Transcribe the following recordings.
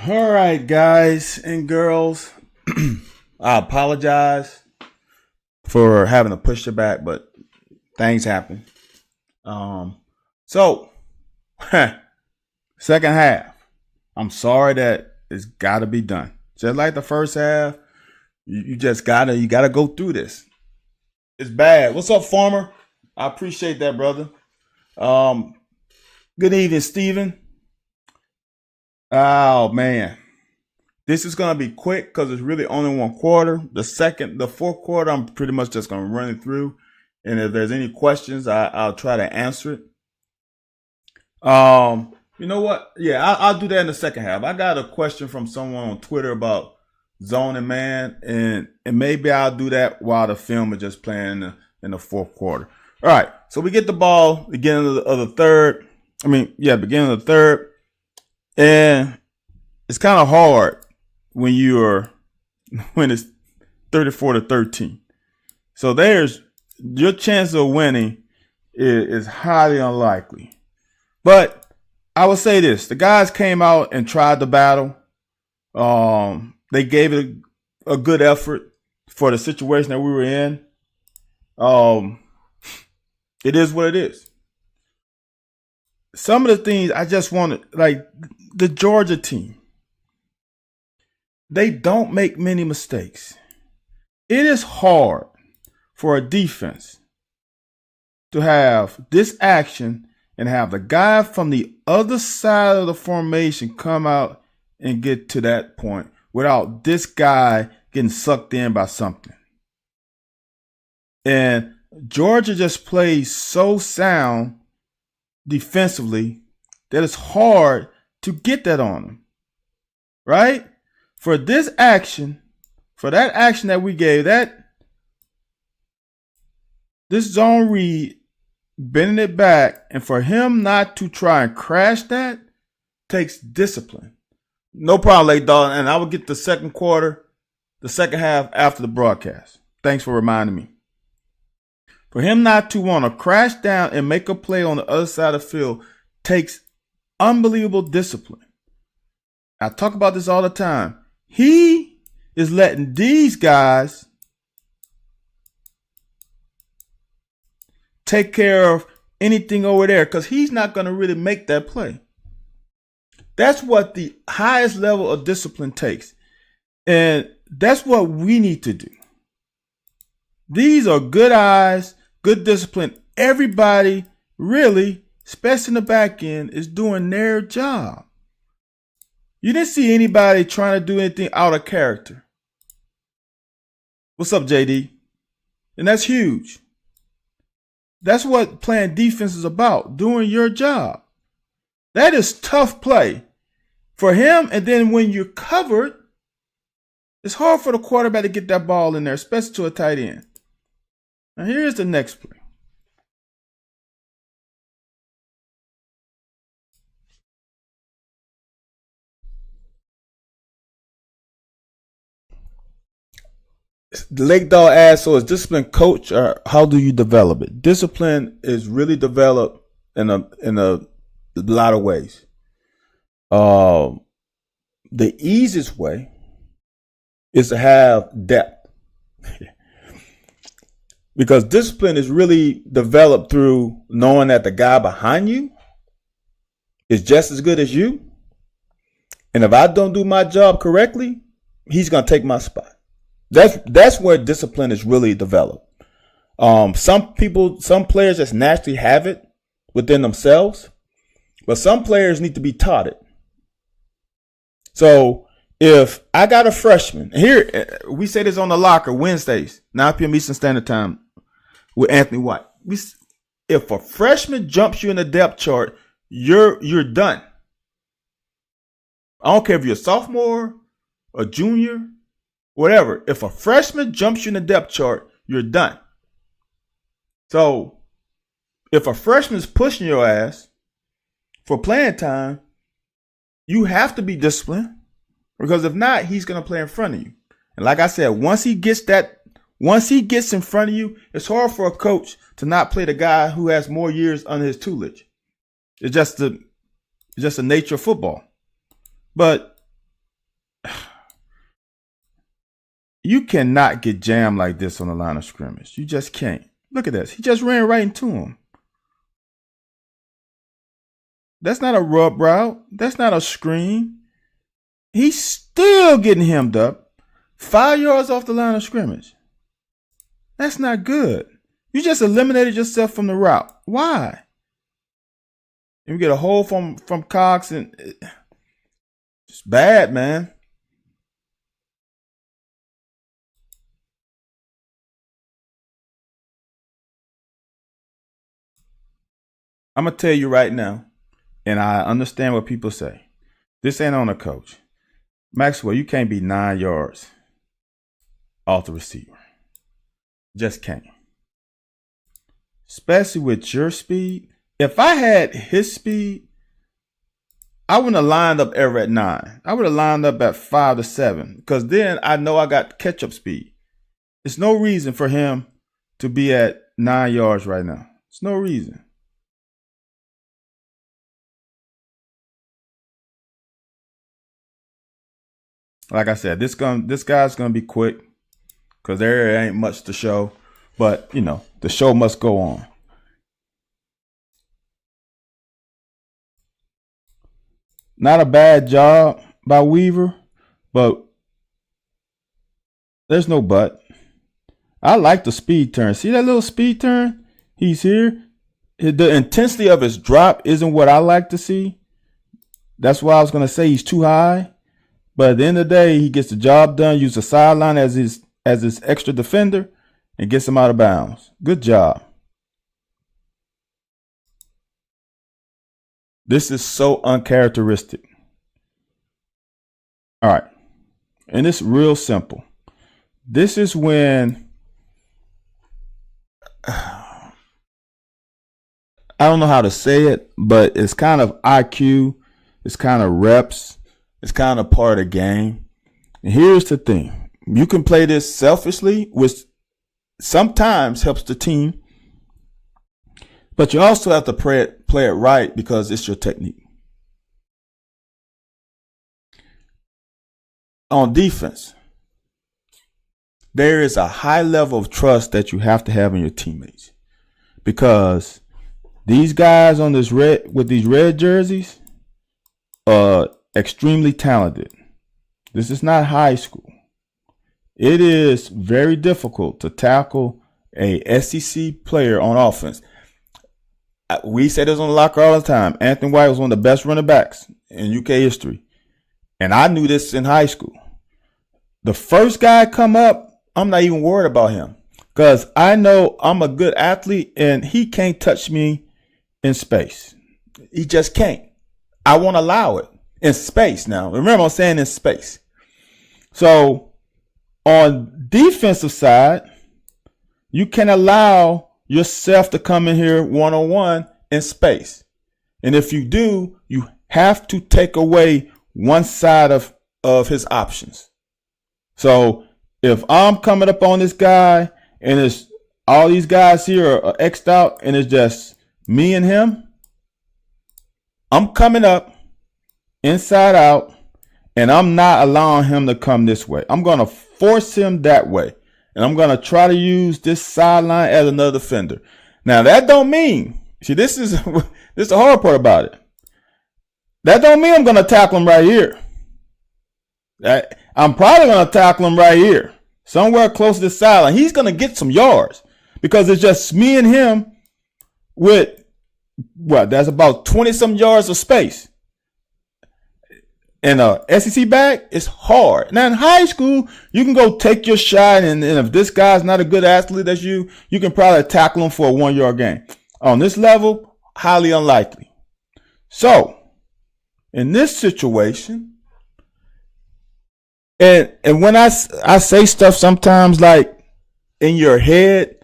All right, guys and girls. I apologize for having to push it back, but things happen. So second half. I'm sorry that it's got to be done. Just like the first half, you just gotta go through this. It's bad. What's up, Farmer? I appreciate that, brother. Good evening, Steven. Oh man. This is gonna be quick because it's really only one quarter. The fourth quarter, I'm pretty much just gonna run it through, and if there's any questions, I'll try to answer it. You know what? Yeah, I'll do that in the second half. I got a question from someone on Twitter about zoning man, and maybe I'll do that while the film is just playing in the fourth quarter. All right, so we get the ball beginning of the third. Beginning of the third, and it's kind of hard when it's 34-13. So there's your chance of winning is highly unlikely. But I would say this: the guys came out and tried the battle. They gave it a good effort for the situation that we were in. It is what it is. Some of the things I just wanted, like the Georgia team, they don't make many mistakes. It is hard for a defense to have this action and have the guy from the other side of the formation come out and get to that point without this guy getting sucked in by something. And Georgia just plays so sound defensively that it's hard to get that on them. Right? For this action, for that action that we gave, this zone read, bending it back, and for him not to try and crash that takes discipline. No problem, Lake Dalton. And I will get the second half after the broadcast. Thanks for reminding me. For him not to want to crash down and make a play on the other side of the field takes unbelievable discipline. I talk about this all the time. He is letting these guys take care of anything over there because he's not going to really make that play. That's what the highest level of discipline takes. And that's what we need to do. These are good eyes, good discipline. Everybody really, especially in the back end, is doing their job. You didn't see anybody trying to do anything out of character. What's up, JD? And that's huge. That's what playing defense is about, doing your job. That is tough play for him. And then when you're covered, it's hard for the quarterback to get that ball in there, especially to a tight end. Now here's the next play. Lake Dog asks, so is discipline coach or how do you develop it? Discipline is really developed in a lot of ways. The easiest way is to have depth. Because discipline is really developed through knowing that the guy behind you is just as good as you. And if I don't do my job correctly, he's going to take my spot. That's where discipline is really developed. Some players just naturally have it within themselves, but some players need to be taught it. So if I got a freshman, here we say this on the locker Wednesdays, 9 p.m. Eastern Standard Time with Anthony White. If a freshman jumps you in the depth chart, you're done. I don't care if you're a sophomore, a junior, whatever. If a freshman jumps you in the depth chart, you're done. So if a freshman is pushing your ass for playing time, you have to be disciplined because if not, he's going to play in front of you. And like I said, once he gets in front of you, it's hard for a coach to not play the guy who has more years under his tutelage. It's just the nature of football. But You cannot get jammed like this on the line of scrimmage. You just can't. Look at this. He just ran right into him. That's not a rub route. That's not a screen. He's still getting hemmed up 5 yards off the line of scrimmage. That's not good. You just eliminated yourself from the route. Why? You get a hold from Cox, and it's bad, man. I'm going to tell you right now, and I understand what people say. This ain't on a coach. Maxwell, you can't be 9 yards off the receiver. Just can't. Especially with your speed. If I had his speed, I wouldn't have lined up ever at 9. I would have lined up at 5 to 7, because then I know I got catch-up speed. There's no reason for him to be at 9 yards right now. There's no reason. Like I said, this guy's gonna be quick, because there ain't much to show. But the show must go on. Not a bad job by Weaver, but there's no but. I like the speed turn. See that little speed turn? He's here. The intensity of his drop isn't what I like to see. That's why I was gonna say he's too high. But at the end of the day, he gets the job done, use the sideline as his extra defender, and gets him out of bounds. Good job. This is so uncharacteristic. All right. And it's real simple. This is when I don't know how to say it, but it's kind of IQ. It's kind of reps. It's kind of part of the game. And here's the thing. You can play this selfishly, which sometimes helps the team. But you also have to play it right, because it's your technique. On defense, there is a high level of trust that you have to have in your teammates, because these guys on this with these red jerseys are extremely talented. This is not high school. It is very difficult to tackle a SEC player on offense. We say this on the locker all the time. Anthony White was one of the best running backs in UK history. And I knew this in high school. The first guy come up, I'm not even worried about him, because I know I'm a good athlete and he can't touch me in space. He just can't. I won't allow it in space. Now, remember, I'm saying in space. So on defensive side, you can allow yourself to come in here one-on-one in space. And if you do, you have to take away one side of his options. So if I'm coming up on this guy and it's all these guys here are X'd out and it's just me and him, I'm coming up inside out and I'm not allowing him to come this way. I'm going to force him that way. And I'm going to try to use this sideline as another defender. Now, that don't mean, see, this is the hard part about it. That don't mean I'm going to tackle him right here. I'm probably going to tackle him right here, somewhere close to the sideline. He's going to get some yards, because it's just me and him with, that's about 20-some yards of space. And SEC back, it's hard. Now in high school, you can go take your shot, and if this guy's not a good athlete as you can probably tackle him for a 1-yard gain. On this level, highly unlikely. So, in this situation, and when I say stuff sometimes like in your head,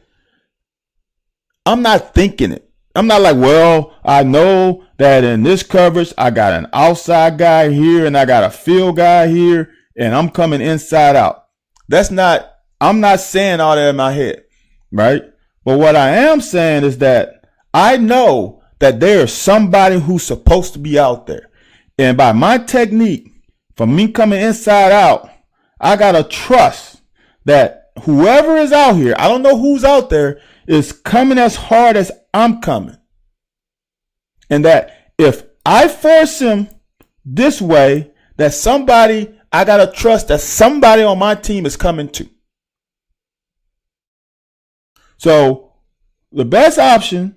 I'm not thinking it. I'm not like, well, I know that in this coverage, I got an outside guy here and I got a field guy here, and I'm coming inside out. I'm not saying all that in my head, right? But what I am saying is that I know that there's somebody who's supposed to be out there. And by my technique, for me coming inside out, I got to trust that whoever is out here, I don't know who's out there, is coming as hard as I'm coming. And that if I force him this way, that somebody, I got to trust that somebody on my team is coming too. So the best option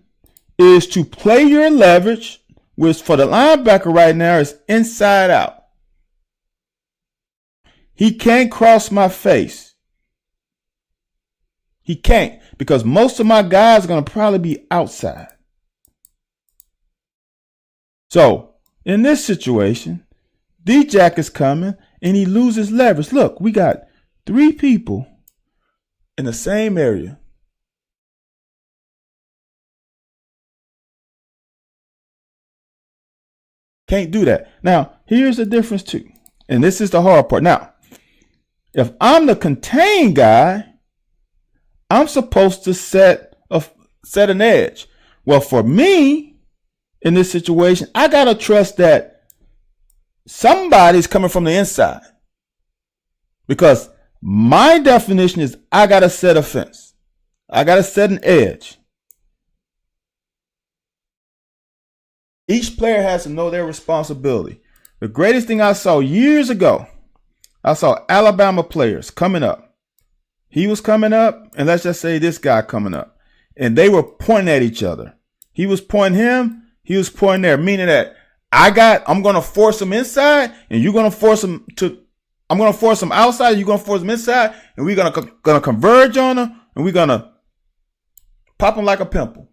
is to play your leverage, which for the linebacker right now is inside out. He can't cross my face. He can't, because most of my guys are going to probably be outside. So in this situation, D-Jack is coming and he loses leverage. Look, we got 3 people in the same area. Can't do that. Now, here's the difference too. And this is the hard part. Now, if I'm the contain guy, I'm supposed to set an edge. Well, for me, in this situation, I got to trust that somebody's coming from the inside. Because my definition is I got to set a fence. I got to set an edge. Each player has to know their responsibility. The greatest thing I saw years ago, I saw Alabama players coming up. He was coming up, and let's just say this guy coming up. And they were pointing at each other. He was pointing him, he was pointing there, meaning that I'm going to force him inside, and you're going to force him I'm going to force him outside, you're going to force him inside, and we're going to converge on him, and we're going to pop him like a pimple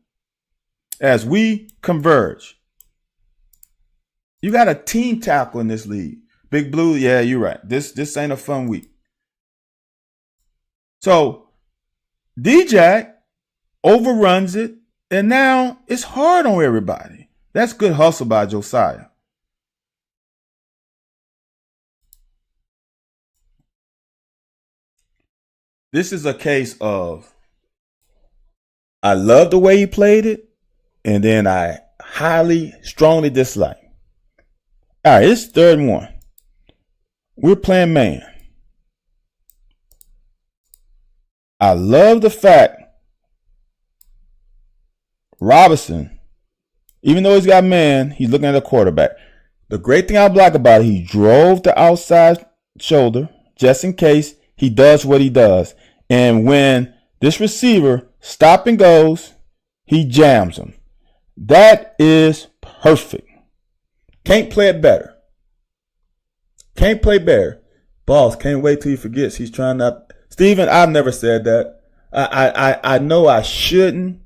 as we converge. You got a team tackle in this league. Big Blue, yeah, you're right. This ain't a fun week. So D-Jack overruns it, and now it's hard on everybody. That's good hustle by Josiah. This is a case of I love the way he played it, and then I strongly dislike. All right, it's 3rd and 1. We're playing man. I love the fact Robinson, even though he's got man, he's looking at the quarterback. The great thing I like about it, he drove the outside shoulder just in case he does what he does. And when this receiver stops and goes, he jams him. That is perfect. Can't play it better. Can't play better. Boss, can't wait till he forgets. He's trying not. Steven, I've never said that. I know I shouldn't,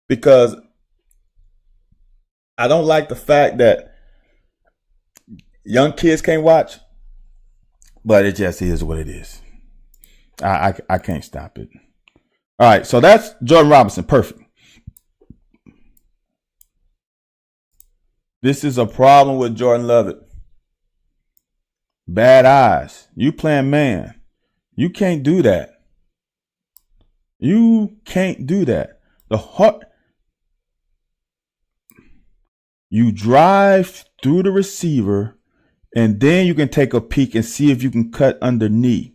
because I don't like the fact that young kids can't watch, but it just is what it is. I can't stop it. All right, so that's Jordan Robinson. Perfect. This is a problem with Jordan Lovett. Bad eyes. You playing man. You can't do that. You can't do that. You drive through the receiver, and then you can take a peek and see if you can cut underneath.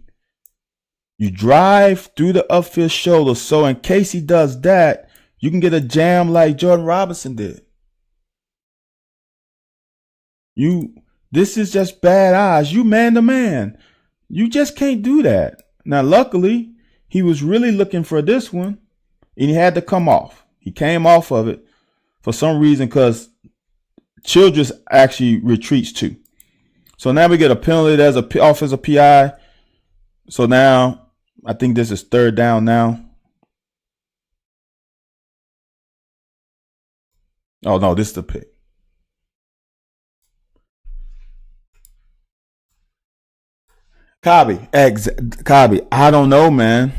You drive through the upfield shoulder, so in case he does that, you can get a jam like Jordan Robinson did. This is just bad eyes. You man to man. You just can't do that. Now, luckily, he was really looking for this one, and he had to come off. He came off of it for some reason, because Childress actually retreats too. So now we get a penalty. There's an offensive PI. So now I think this is 3rd down now. Oh, no, this is the pick. Cobby, I don't know, man.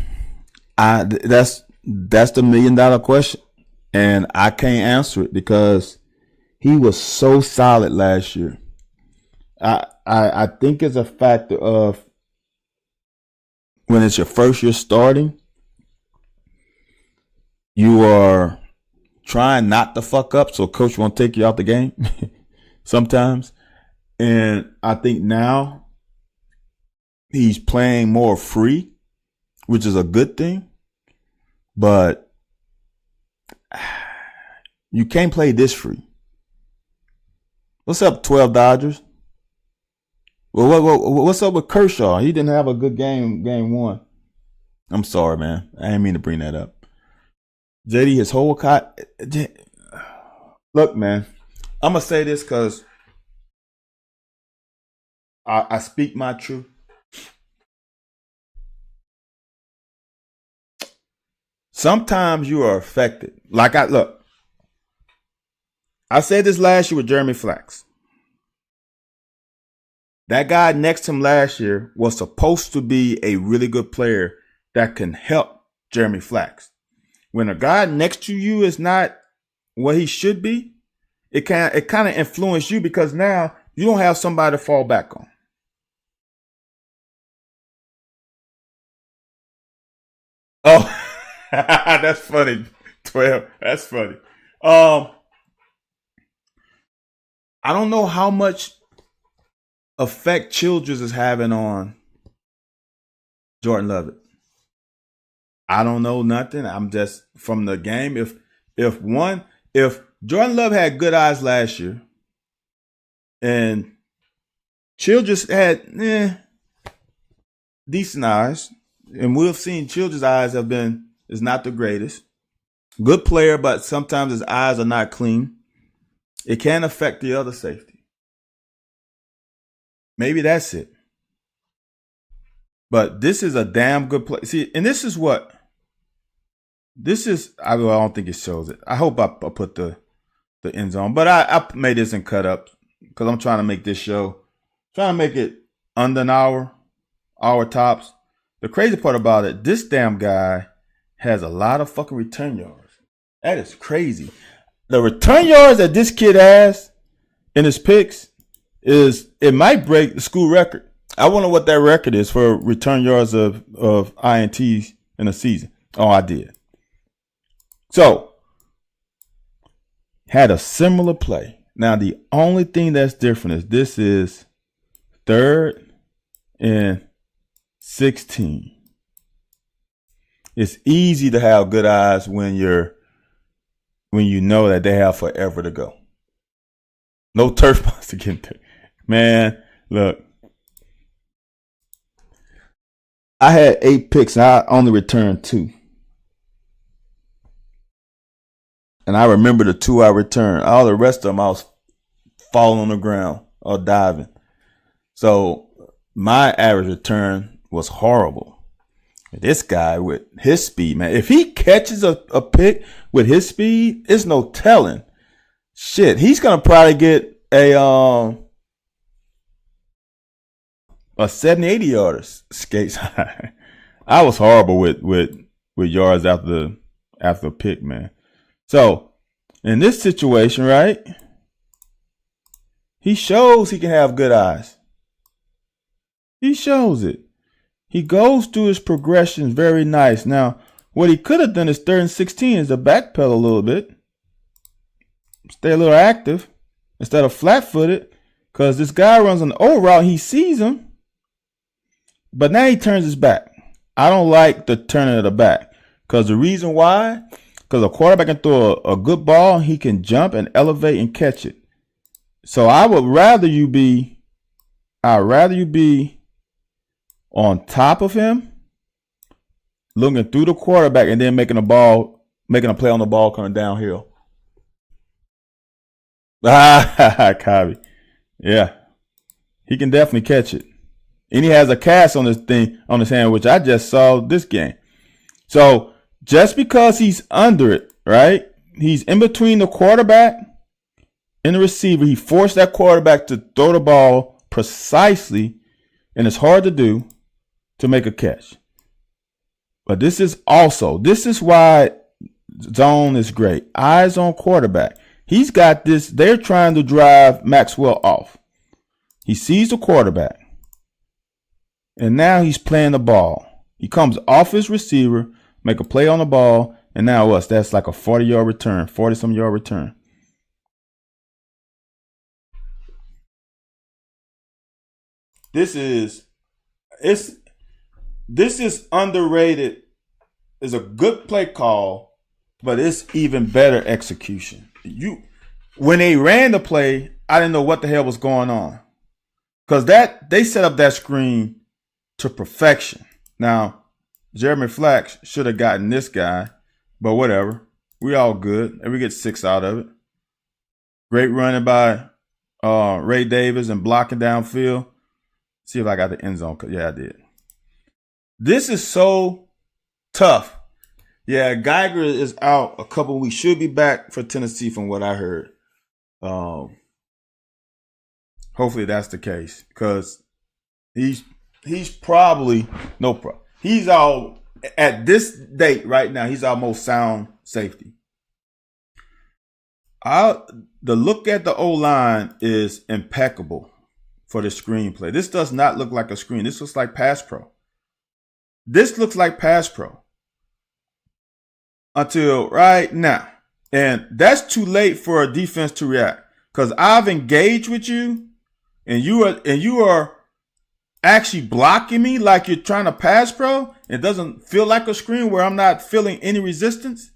That's the $1 million question, and I can't answer it because he was so solid last year. I think it's a factor of when it's your first year starting, you are trying not to fuck up so coach won't take you out the game sometimes. And I think now he's playing more free, which is a good thing. But you can't play this free. What's up, 12 Dodgers? Well, what's up with Kershaw? He didn't have a good game one. I'm sorry, man. I didn't mean to bring that up. JD, his whole look, man. I'm gonna say this because I speak my truth. Sometimes you are affected. I said this last year with Jeremy Flax. That guy next to him last year was supposed to be a really good player that can help Jeremy Flax. When a guy next to you is not what he should be, it kind of influences you because now you don't have somebody to fall back on. Oh, that's funny. 12. That's funny. I don't know how much effect Childress is having on Jordan Lovett. I don't know nothing. I'm just from the game. If Jordan Love had good eyes last year and Childress had decent eyes, and we've seen Childress' eyes is not the greatest. Good player, but sometimes his eyes are not clean. It can affect the other safety. Maybe that's it. But this is a damn good play. See, and this is I don't think it shows it. I hope I put the end zone. But I made this in cut up because I'm trying to make this show, trying to make it under an hour tops. The crazy part about it, this damn guy has a lot of fucking return yards. That is crazy. The return yards that this kid has in his picks it might break the school record. I wonder what that record is for return yards of INTs in a season. Oh, I did. So, had a similar play. Now, the only thing that's different is this is 3rd and 16. It's easy to have good eyes when you know that they have forever to go. No turf monster getting there. Man, look. I had 8 picks and I only returned 2. And I remember the 2 I returned. All the rest of them I was falling on the ground or diving. So my average return was horrible. This guy with his speed, man. If he catches a pick with his speed, it's no telling. Shit, he's gonna probably get a 70, 80 yarder skates high. I was horrible with yards after a pick, man. So in this situation, right? He shows he can have good eyes. He shows it. He goes through his progressions very nice. Now, what he could have done is 3rd and 16 is to backpedal a little bit. Stay a little active instead of flat-footed. Because this guy runs an O route. He sees him. But now he turns his back. I don't like the turning of the back. Because the reason why, because a quarterback can throw a good ball. He can jump and elevate and catch it. So I would rather you be on top of him, looking through the quarterback, and then making a play on the ball coming downhill. Cobby. Yeah. He can definitely catch it. And he has a cast on his hand, which I just saw this game. So just because he's under it, right? He's in between the quarterback and the receiver. He forced that quarterback to throw the ball precisely, and it's hard to do, to make a catch. But this is why zone is great. Eyes on quarterback. He's got this. They're trying to drive Maxwell off. He sees the quarterback. And now he's playing the ball. He comes off his receiver, make a play on the ball, and now us. That's like a 40-yard return, 40-some yard return. This is This is underrated. It's a good play call, but it's even better execution. When they ran the play, I didn't know what the hell was going on. Because they set up that screen to perfection. Now, Jeremy Flax should have gotten this guy, but whatever. We all good. And we get 6 out of it. Great running by Ray Davis and blocking downfield. See if I got the end zone. Yeah, I did. This is so tough. Yeah, Geiger is out a couple weeks. Should be back for Tennessee from what I heard. Hopefully that's the case because he's probably no problem. He's all at this date right now. He's our most sound safety. The look at the O-line is impeccable for the screenplay. This does not look like a screen. This looks like pass pro. This looks like pass pro until right now. And that's too late for a defense to react because I've engaged with you and you are actually blocking me like you're trying to pass pro. It doesn't feel like a screen where I'm not feeling any resistance.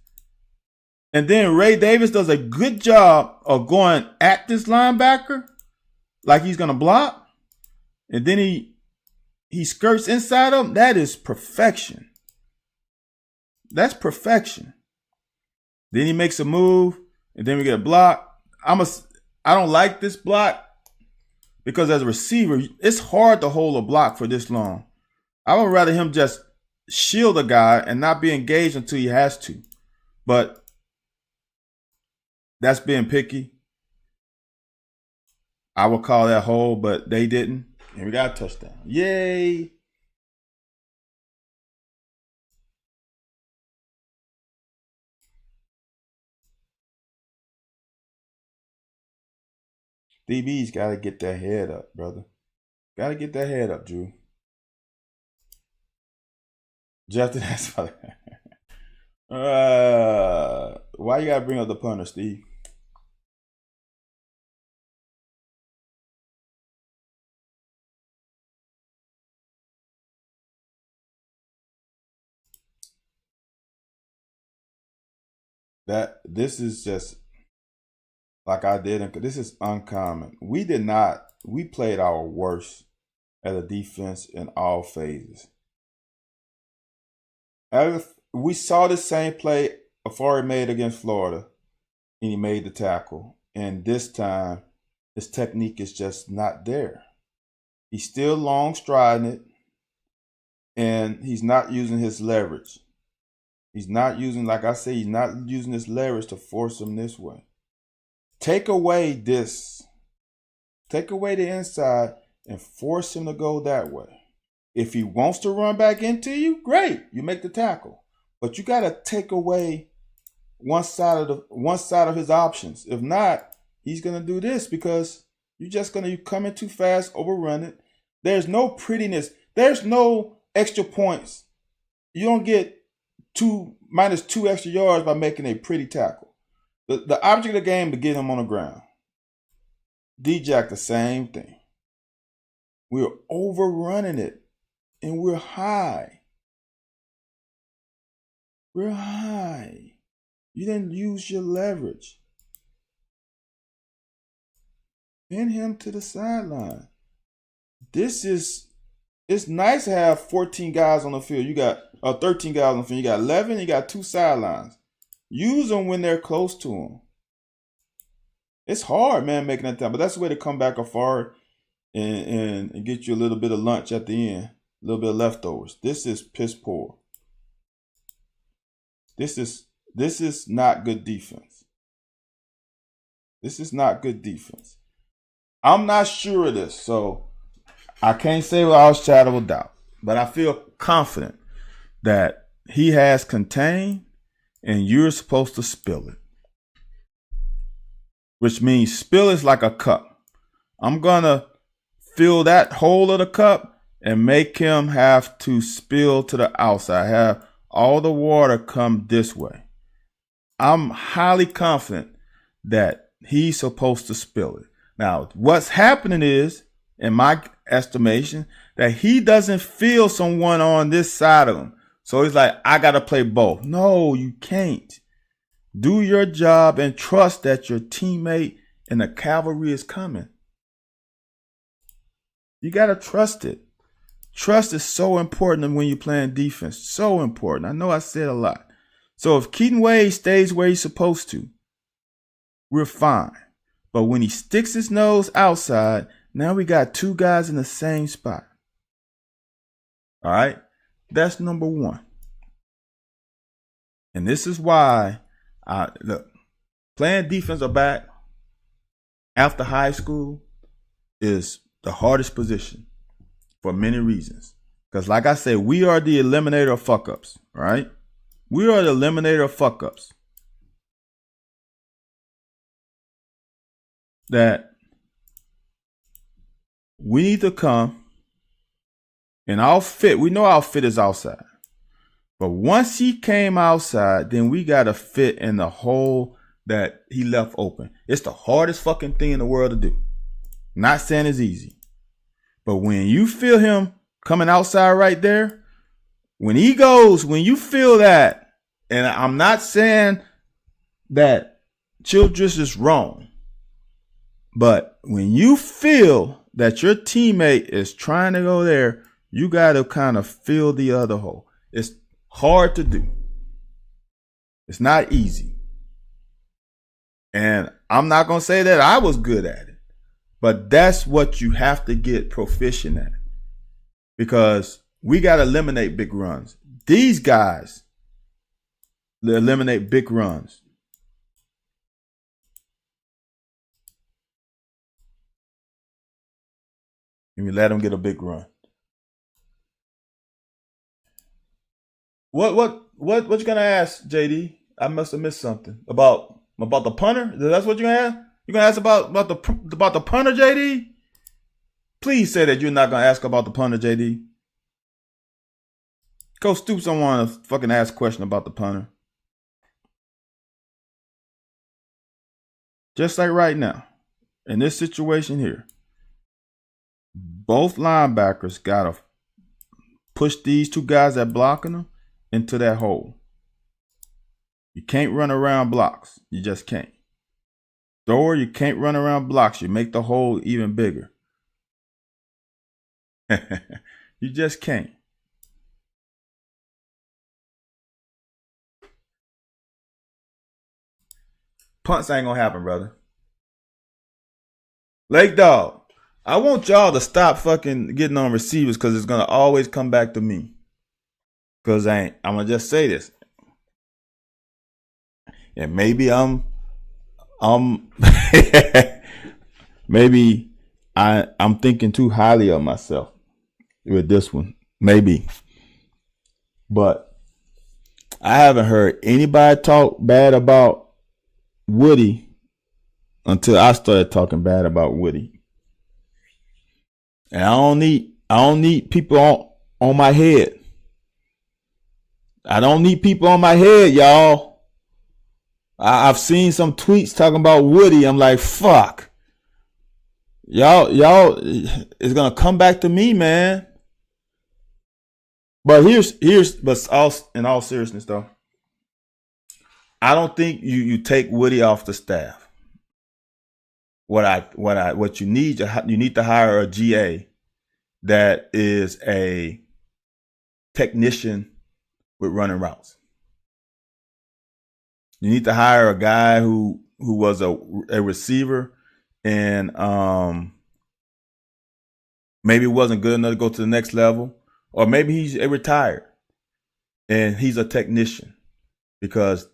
And then Ray Davis does a good job of going at this linebacker like he's going to block. And then he skirts inside of him. That is perfection. That's perfection. Then he makes a move, and then we get a block. I don't like this block because as a receiver, it's hard to hold a block for this long. I would rather him just shield a guy and not be engaged until he has to. But that's being picky. I would call that hold, but they didn't. And we got a touchdown. Yay. DB's got to get that head up, brother. Got to get that head up, Drew. Justin, that's funny. Why you got to bring up the punter, Steve? This is just like I did. This is uncommon. We played our worst as a defense in all phases. We saw the same play Afari made against Florida, and he made the tackle. And this time, his technique is just not there. He's still long striding it, and he's not using his leverage. He's not using, like I say, he's not using his leverage to force him this way. Take away this. Take away the inside and force him to go that way. If he wants to run back into you, great. You make the tackle. But you got to take away one side of his options. If not, he's going to do this because you come in too fast, overrun it. There's no prettiness. There's no extra points. You don't get -2 extra yards by making a pretty tackle. The object of the game to get him on the ground. D-Jack, the same thing. We're overrunning it, and we're high. We're high. You didn't use your leverage. Pin him to the sideline. It's nice to have 14 guys on the field. You got 13 guys on the field. You got 11. You got 2 sidelines. Use them when they're close to them. It's hard, man, making that time. But that's the way to come back afar and get you a little bit of lunch at the end. A little bit of leftovers. This is piss poor. This is not good defense. This is not good defense. I'm not sure of this, so I can't say without a shadow of a doubt. But I feel confident that he has contained and you're supposed to spill it. Which means spill is like a cup. I'm going to fill that hole of the cup and make him have to spill to the outside. Have all the water come this way. I'm highly confident that he's supposed to spill it. Now, what's happening is, estimation that he doesn't feel someone on this side of him. So he's like, I got to play both. No, you can't. Do your job and trust that your teammate and the cavalry is coming. You got to trust it. Trust is so important when you're playing defense. So important. I know I said a lot. So if Keaton Wade stays where he's supposed to, we're fine. But when he sticks his nose outside, now we got two guys in the same spot. All right? That's number one. And this is why, look, playing defensive back after high school is the hardest position for many reasons. Because like I said, we are the eliminator of fuck-ups, right? We are the eliminator of fuck-ups. That we need to come and our fit, we know our fit is outside. But once he came outside, then we got to fit in the hole that he left open. It's the hardest fucking thing in the world to do. Not saying it's easy. But when you feel him coming outside right there, when he goes, when you feel that, and I'm not saying that Childress is wrong, but when you feel that your teammate is trying to go there, you got to kind of fill the other hole. It's hard to do. It's not easy. And I'm not going to say that I was good at it, but that's what you have to get proficient at. Because we got to eliminate big runs. These guys, they eliminate big runs. And we let them get a big run. What you gonna ask, JD? I must have missed something about the punter. That's what you're gonna ask. You're gonna ask about the punter, JD. Please say that you're not gonna ask about the punter, JD. Coach Stoops don't want to fucking ask a question about the punter. Just like right now, in this situation here, both linebackers gotta push these two guys that blocking them into that hole. You can't run around blocks. You just can't. Thrower, you can't run around blocks. You make the hole even bigger. You just can't. Punts ain't gonna happen, brother. Lake Dog, I want y'all to stop fucking getting on receivers because it's gonna always come back to me. Because I'm gonna just say this. And maybe I'm maybe I'm thinking too highly of myself with this one. Maybe. But I haven't heard anybody talk bad about Woody until I started talking bad about Woody. And I don't need people on my head. I don't need people on my head, y'all. I've seen some tweets talking about Woody. I'm like, fuck. Y'all, it's gonna come back to me, man. But in all seriousness though, I don't think you take Woody off the staff. What you need to hire a GA that is a technician with running routes. You need to hire a guy who was a receiver and maybe wasn't good enough to go to the next level, or maybe he's retired and he's a technician, because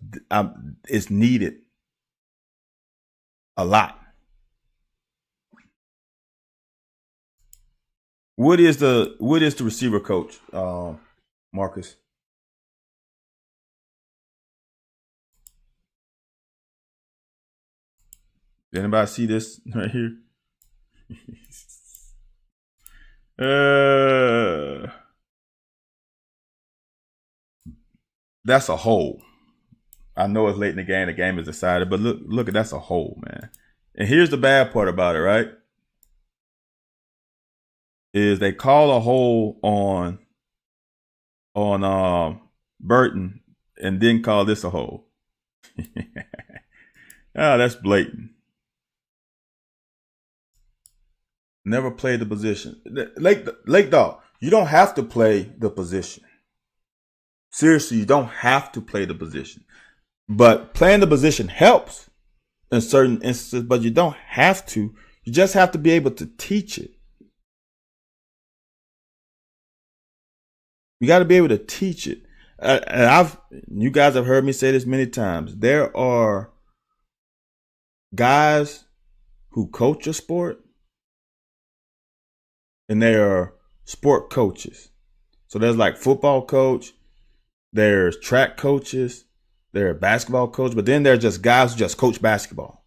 it's needed a lot. Woody is the receiver coach, Marcus. Anybody see this right here? That's a hole. I know it's late in the game. The game is decided, but look, that's a hole, man. And here's the bad part about it, right? is they call a hold on Burton and didn't call this a hold. That's blatant. Never played the position. Lake Dog, you don't have to play the position. Seriously, you don't have to play the position. But playing the position helps in certain instances, but you don't have to. You just have to be able to teach it. You got to be able to teach it. And you guys have heard me say this many times. There are guys who coach a sport, and there are sport coaches. So there's like football coach, there's track coaches, there are basketball coaches, but then there are just guys who just coach basketball.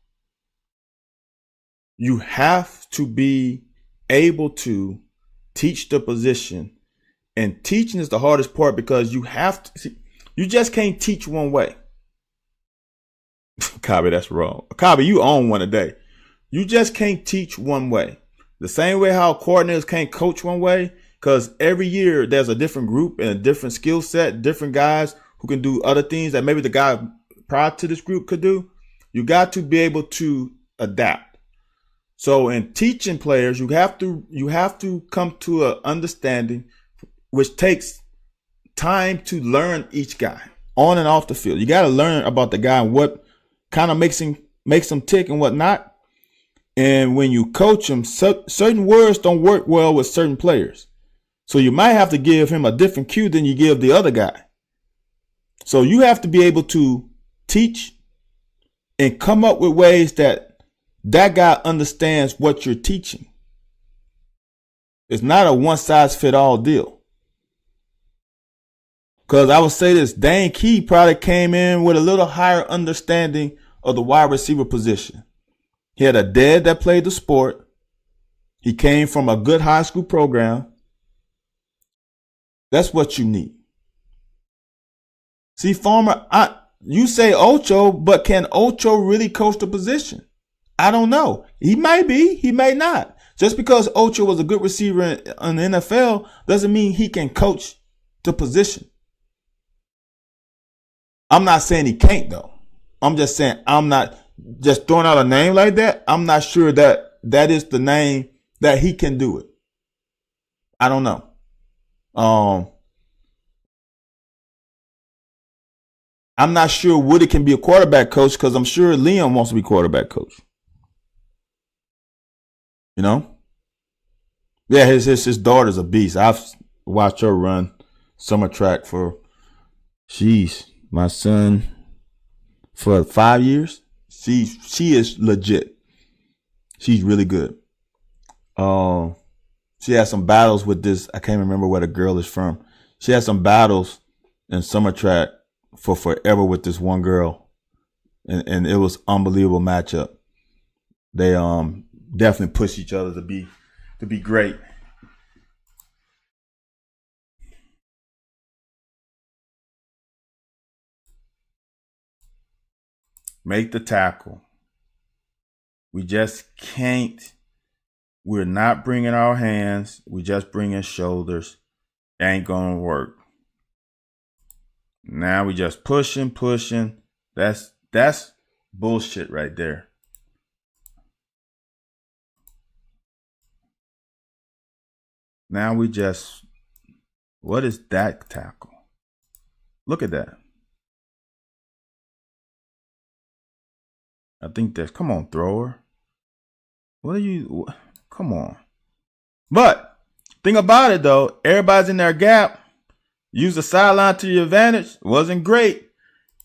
You have to be able to teach the position. And teaching is the hardest part because you have to see, you just can't teach one way. Cobby, that's wrong. Cobby, you own one a day. You just can't teach one way. The same way how coordinators can't coach one way, because every year there's a different group and a different skill set, different guys who can do other things that maybe the guy prior to this group could do. You got to be able to adapt. So in teaching players, you have to come to an understanding, which takes time to learn each guy on and off the field. You got to learn about the guy and what kind of makes him tick and what not. And when you coach him, certain words don't work well with certain players. So you might have to give him a different cue than you give the other guy. So you have to be able to teach and come up with ways that guy understands what you're teaching. It's not a one-size-fit-all deal. Because I would say this, Dane Key probably came in with a little higher understanding of the wide receiver position. He had a dad that played the sport. He came from a good high school program. That's what you need. See, Farmer, you say Ocho, but can Ocho really coach the position? I don't know. He might be. He may not. Just because Ocho was a good receiver in the NFL doesn't mean he can coach the position. I'm not saying he can't, though. I'm just saying I'm not just throwing out a name like that. I'm not sure that is the name that he can do it. I don't know. I'm not sure Woody can be a quarterback coach because I'm sure Liam wants to be quarterback coach. You know? Yeah, his daughter's a beast. I've watched her run summer track for, my son, for 5 years. She is legit. She's really good. She had some battles with this. I can't remember where the girl is from. She had some battles in summer track for forever with this one girl, and it was unbelievable matchup. They definitely push each other to be great. Make the tackle. We just can't. We're not bringing our hands. We just bringing shoulders. Ain't gonna work. Now we just pushing. That's bullshit right there. Now we just, what is that tackle? Look at that. I think that's, come on, thrower. What are you, come on. But, thing about it though, everybody's in their gap. Use the sideline to your advantage. Wasn't great.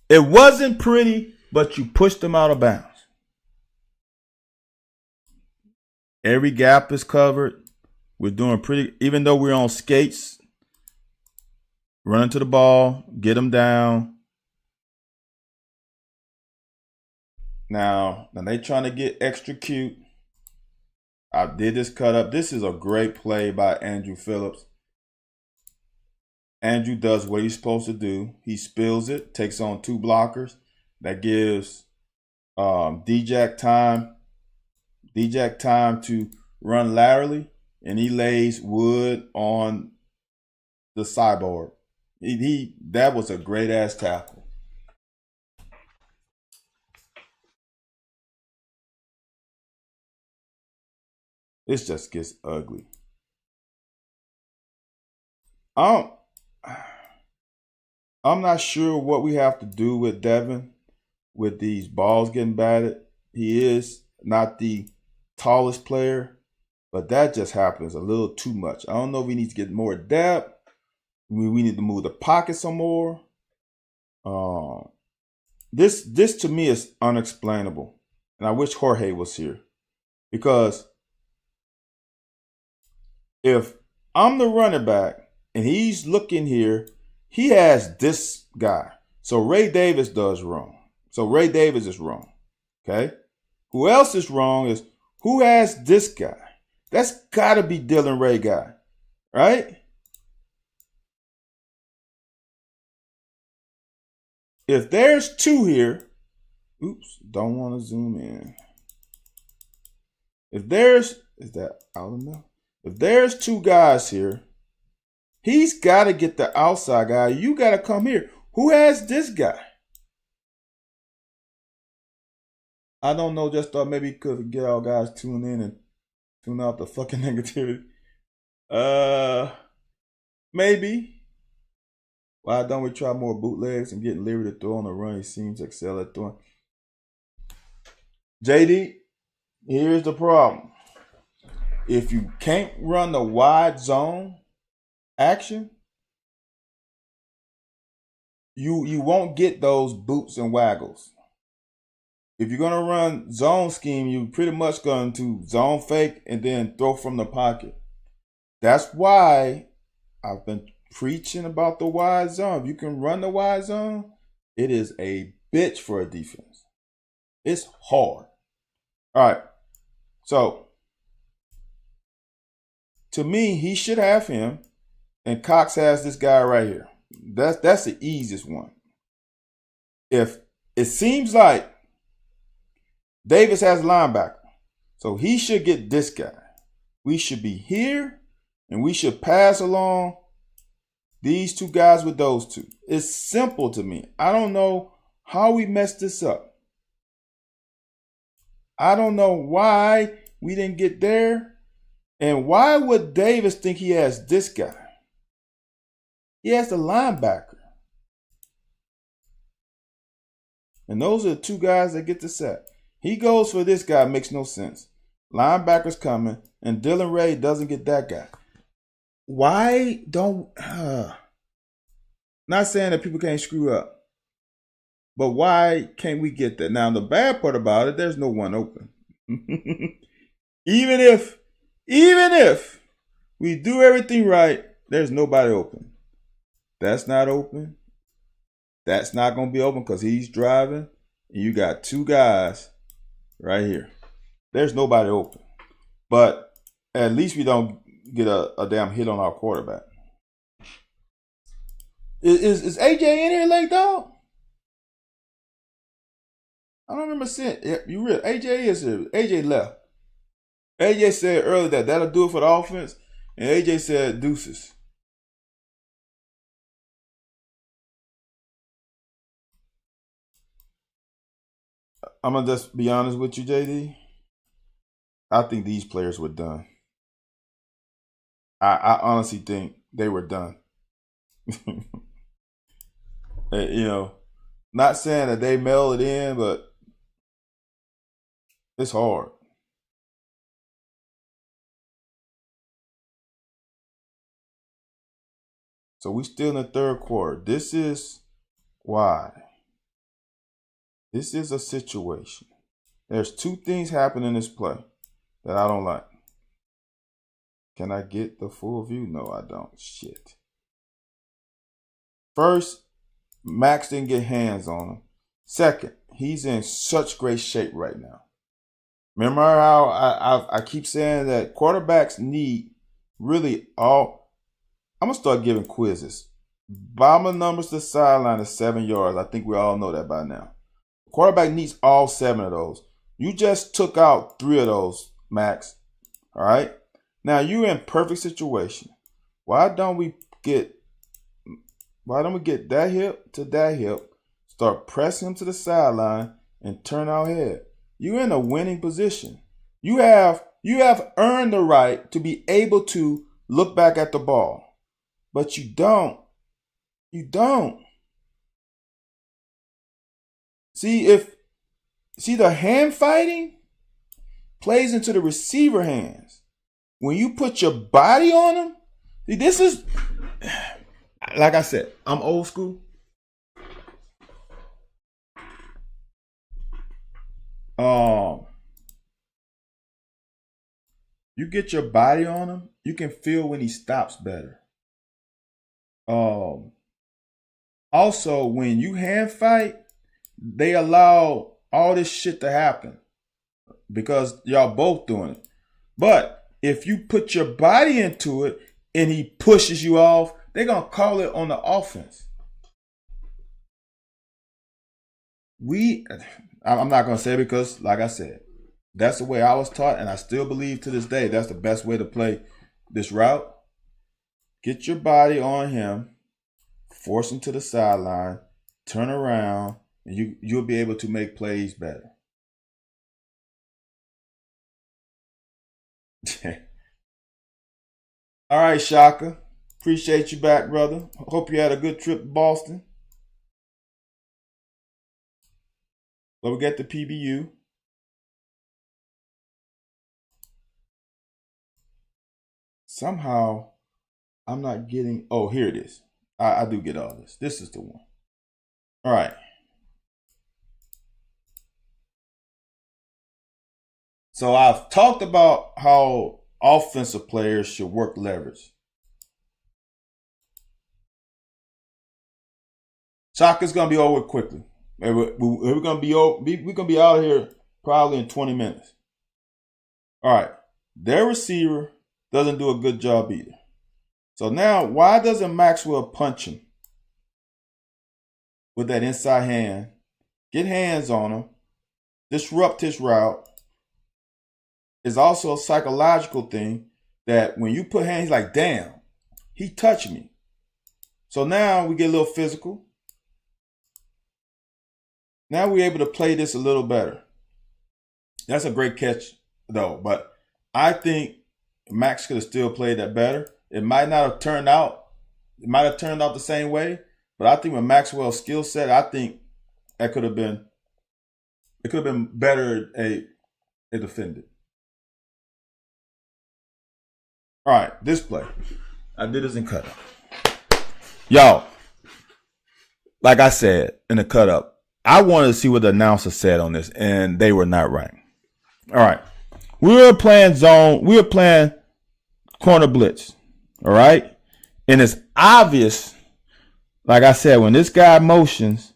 It wasn't pretty, but you pushed them out of bounds. Every gap is covered. We're doing pretty, even though we're on skates. Running to the ball, get them down. Now they trying to get extra cute. I did this cut up. This is a great play by Andrew Phillips. Andrew does what he's supposed to do. He spills it, takes on two blockers. That gives D-Jack time to run laterally and he lays wood on the sideboard. That was a great ass tackle. It just gets ugly. I'm not sure what we have to do with Devin with these balls getting batted. He is not the tallest player, but that just happens a little too much. I don't know if we need to get more depth. We need to move the pocket some more. This to me is unexplainable, and I wish Jorge was here, because if I'm the running back and he's looking here, he has this guy. So Ray Davis does wrong. So Ray Davis is wrong. Okay? Who else is wrong is who has this guy? That's got to be Dylan Ray guy, right? If there's two here, oops, don't want to zoom in. If there's, is that out enough? If there's two guys here, he's got to get the outside guy. You got to come here. Who has this guy? I don't know. Just thought maybe could get our guys tune in and tune out the fucking negativity. Maybe. Why don't we try more bootlegs and get Leary to throw on the run? He seems to excel at throwing. JD, here's the problem. If you can't run the wide zone action, you won't get those boots and waggles. If you're going to run zone scheme, you're pretty much going to zone fake and then throw from the pocket. That's why I've been preaching about the wide zone. If you can run the wide zone, it is a bitch for a defense. It's hard. All right. So, to me, he should have him, and Cox has this guy right here. That's the easiest one. If it seems like Davis has a linebacker, so he should get this guy. We should be here, and we should pass along these two guys with those two. It's simple to me. I don't know how we messed this up. I don't know why we didn't get there. And why would Davis think he has this guy? He has the linebacker. And those are the two guys that get the sack. He goes for this guy, makes no sense. Linebacker's coming, and Dylan Ray doesn't get that guy. Why don't... not saying that people can't screw up, but why can't we get that? Now, the bad part about it, there's no one open. Even if we do everything right, there's nobody open. That's not open. That's not going to be open because he's driving. And you got two guys right here. There's nobody open. But at least we don't get a damn hit on our quarterback. Is AJ in here, late dog? I don't remember seeing. Yeah, you real. AJ is here. AJ left. AJ said earlier that that'll do it for the offense. And AJ said deuces. I'm going to just be honest with you, JD. I think these players were done. I honestly think they were done. Not saying that they mailed it in, but it's hard. So we still in the third quarter. This is why. This is a situation. There's two things happening in this play that I don't like. Can I get the full view? No, I don't. Shit. First, Max didn't get hands on him. Second, he's in such great shape right now. Remember how I keep saying that quarterbacks need really all. I'm going to start giving quizzes. Bomber numbers to sideline is 7 yards. I think we all know that by now. Quarterback needs all 7 of those. You just took out 3 of those, Max. All right? Now you're in perfect situation. Why don't we get that hip to that hip, start pressing him to the sideline, and turn our head? You're in a winning position. You have earned the right to be able to look back at the ball, but you don't. You don't. See the hand fighting plays into the receiver hands. When you put your body on them, see, this is, like I said, I'm old school. You get your body on him, you can feel when he stops better. Also, when you hand fight, they allow all this shit to happen because y'all both doing it. But if you put your body into it and he pushes you off, they're going to call it on the offense. I'm not going to say it because, like I said, that's the way I was taught, and I still believe to this day that's the best way to play this route. Get your body on him, force him to the sideline, turn around, and you'll be able to make plays better. All right, Shaka. Appreciate you back, brother. Hope you had a good trip to Boston. But we get the PBU. Somehow, I'm not getting... Oh, here it is. I do get all this. This is the one. All right. So I've talked about how offensive players should work leverage. Shaka's gonna be over quickly. We're gonna be out of here probably in 20 minutes. All right. Their receiver doesn't do a good job either. So now, why doesn't Maxwell punch him with that inside hand, get hands on him, disrupt his route? It's also a psychological thing that when you put hands, he's like, damn, he touched me. So now we get a little physical. Now we're able to play this a little better. That's a great catch, though. But I think Max could have still played that better. It might not have turned out. It might have turned out the same way. But I think with Maxwell's skill set, I think that could have been. It could have been better a defended. All right, this play. I did this in cut up. Y'all, like I said in the cut up, I wanted to see what the announcer said on this, and they were not right. All right. We were playing zone. We were playing corner blitz. All right. And it's obvious, like I said, when this guy motions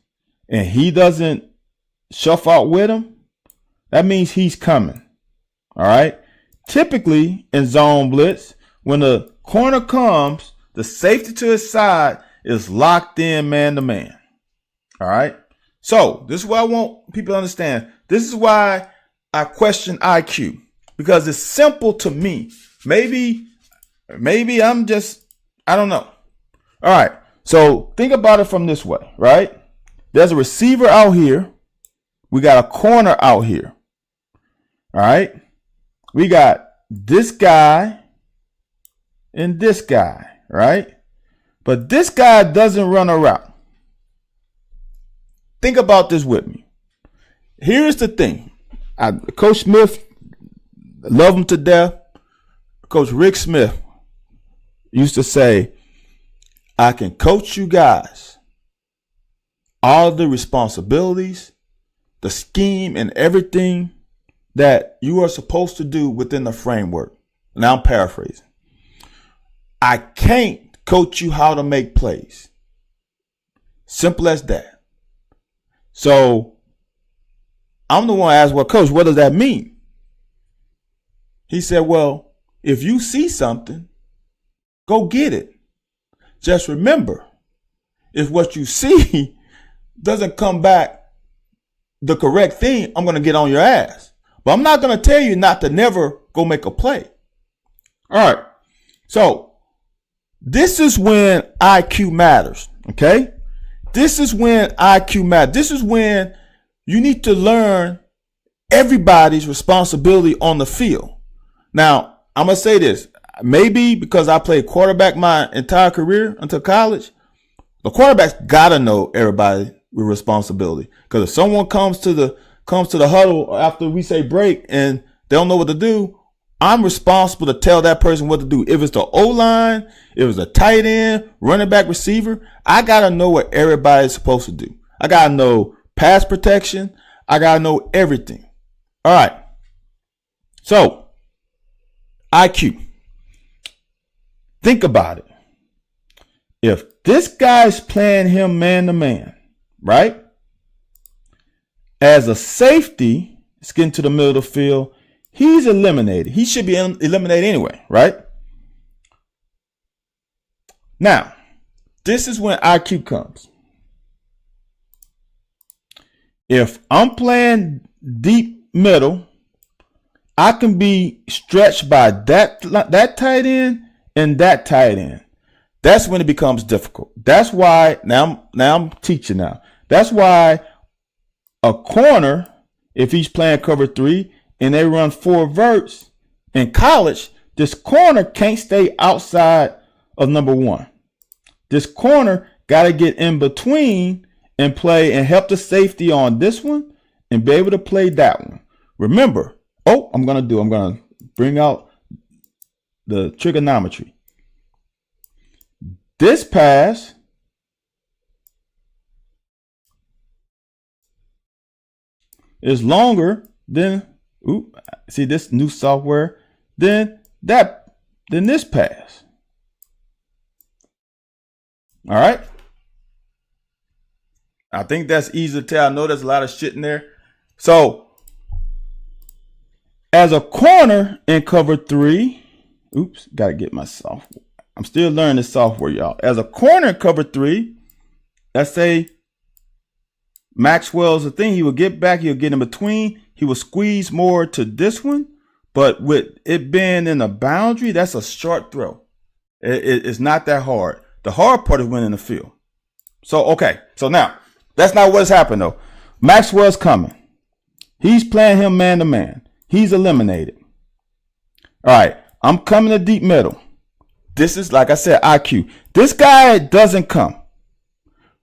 and he doesn't shuffle out with him, that means he's coming. All right. Typically in zone blitz, when the corner comes, the safety to his side is locked in man to man. All right. So this is what I want people to understand. This is why I question IQ, because it's simple to me. Maybe I'm just, I don't know. All right. So think about it from this way, right? There's a receiver out here. We got a corner out here. All right. We got this guy and this guy, right? But this guy doesn't run a route. Think about this with me. Here's the thing. Coach Smith, love him to death. Coach Rick Smith used to say, I can coach you guys all the responsibilities, the scheme, and everything that you are supposed to do within the framework. Now I'm paraphrasing. I can't coach you how to make plays. Simple as that. So I'm the one who asked, well, coach, what does that mean? He said, well, if you see something, go get it. Just remember, if what you see doesn't come back the correct thing, I'm going to get on your ass. But I'm not going to tell you not to never go make a play. All right. So this is when IQ matters. Okay. This is when IQ matters. This is when you need to learn everybody's responsibility on the field. Now, I'm going to say this. Maybe because I played quarterback my entire career until college, the quarterback's got to know everybody with responsibility. Because if someone comes to the huddle after we say break and they don't know what to do, I'm responsible to tell that person what to do. If it's the O-line, if it's a tight end, running back, receiver, I got to know what everybody's supposed to do. I got to know pass protection. I got to know everything. All right. So, IQ. Think about it. If this guy's playing him man to man, right? As a safety, it's getting to the middle of the field. He's eliminated. He should be eliminated anyway, right? Now, this is when IQ comes. If I'm playing deep middle, I can be stretched by that tight end and that tight end. That's when it becomes difficult. That's why now I'm teaching now. That's why a corner, if he's playing cover 3 and they run 4 verts in college, this corner can't stay outside of number 1. This corner got to get in between and play and help the safety on this one and be able to play that one. Remember, I'm going to bring out the trigonometry. This pass is longer than, see this new software, than this pass. All right. I think that's easy to tell. I know there's a lot of shit in there. So as a corner in cover 3, gotta get my software. I'm still learning this software, y'all. As a corner in cover 3, let's say Maxwell's a thing. He will get back. He'll get in between. He will squeeze more to this one. But with it being in a boundary, that's a short throw. It's not that hard. The hard part is winning the field. So, okay. So now, that's not what's happened, though. Maxwell's coming. He's playing him man to man. He's eliminated. All right. I'm coming to deep middle. This is, like I said, IQ. This guy doesn't come.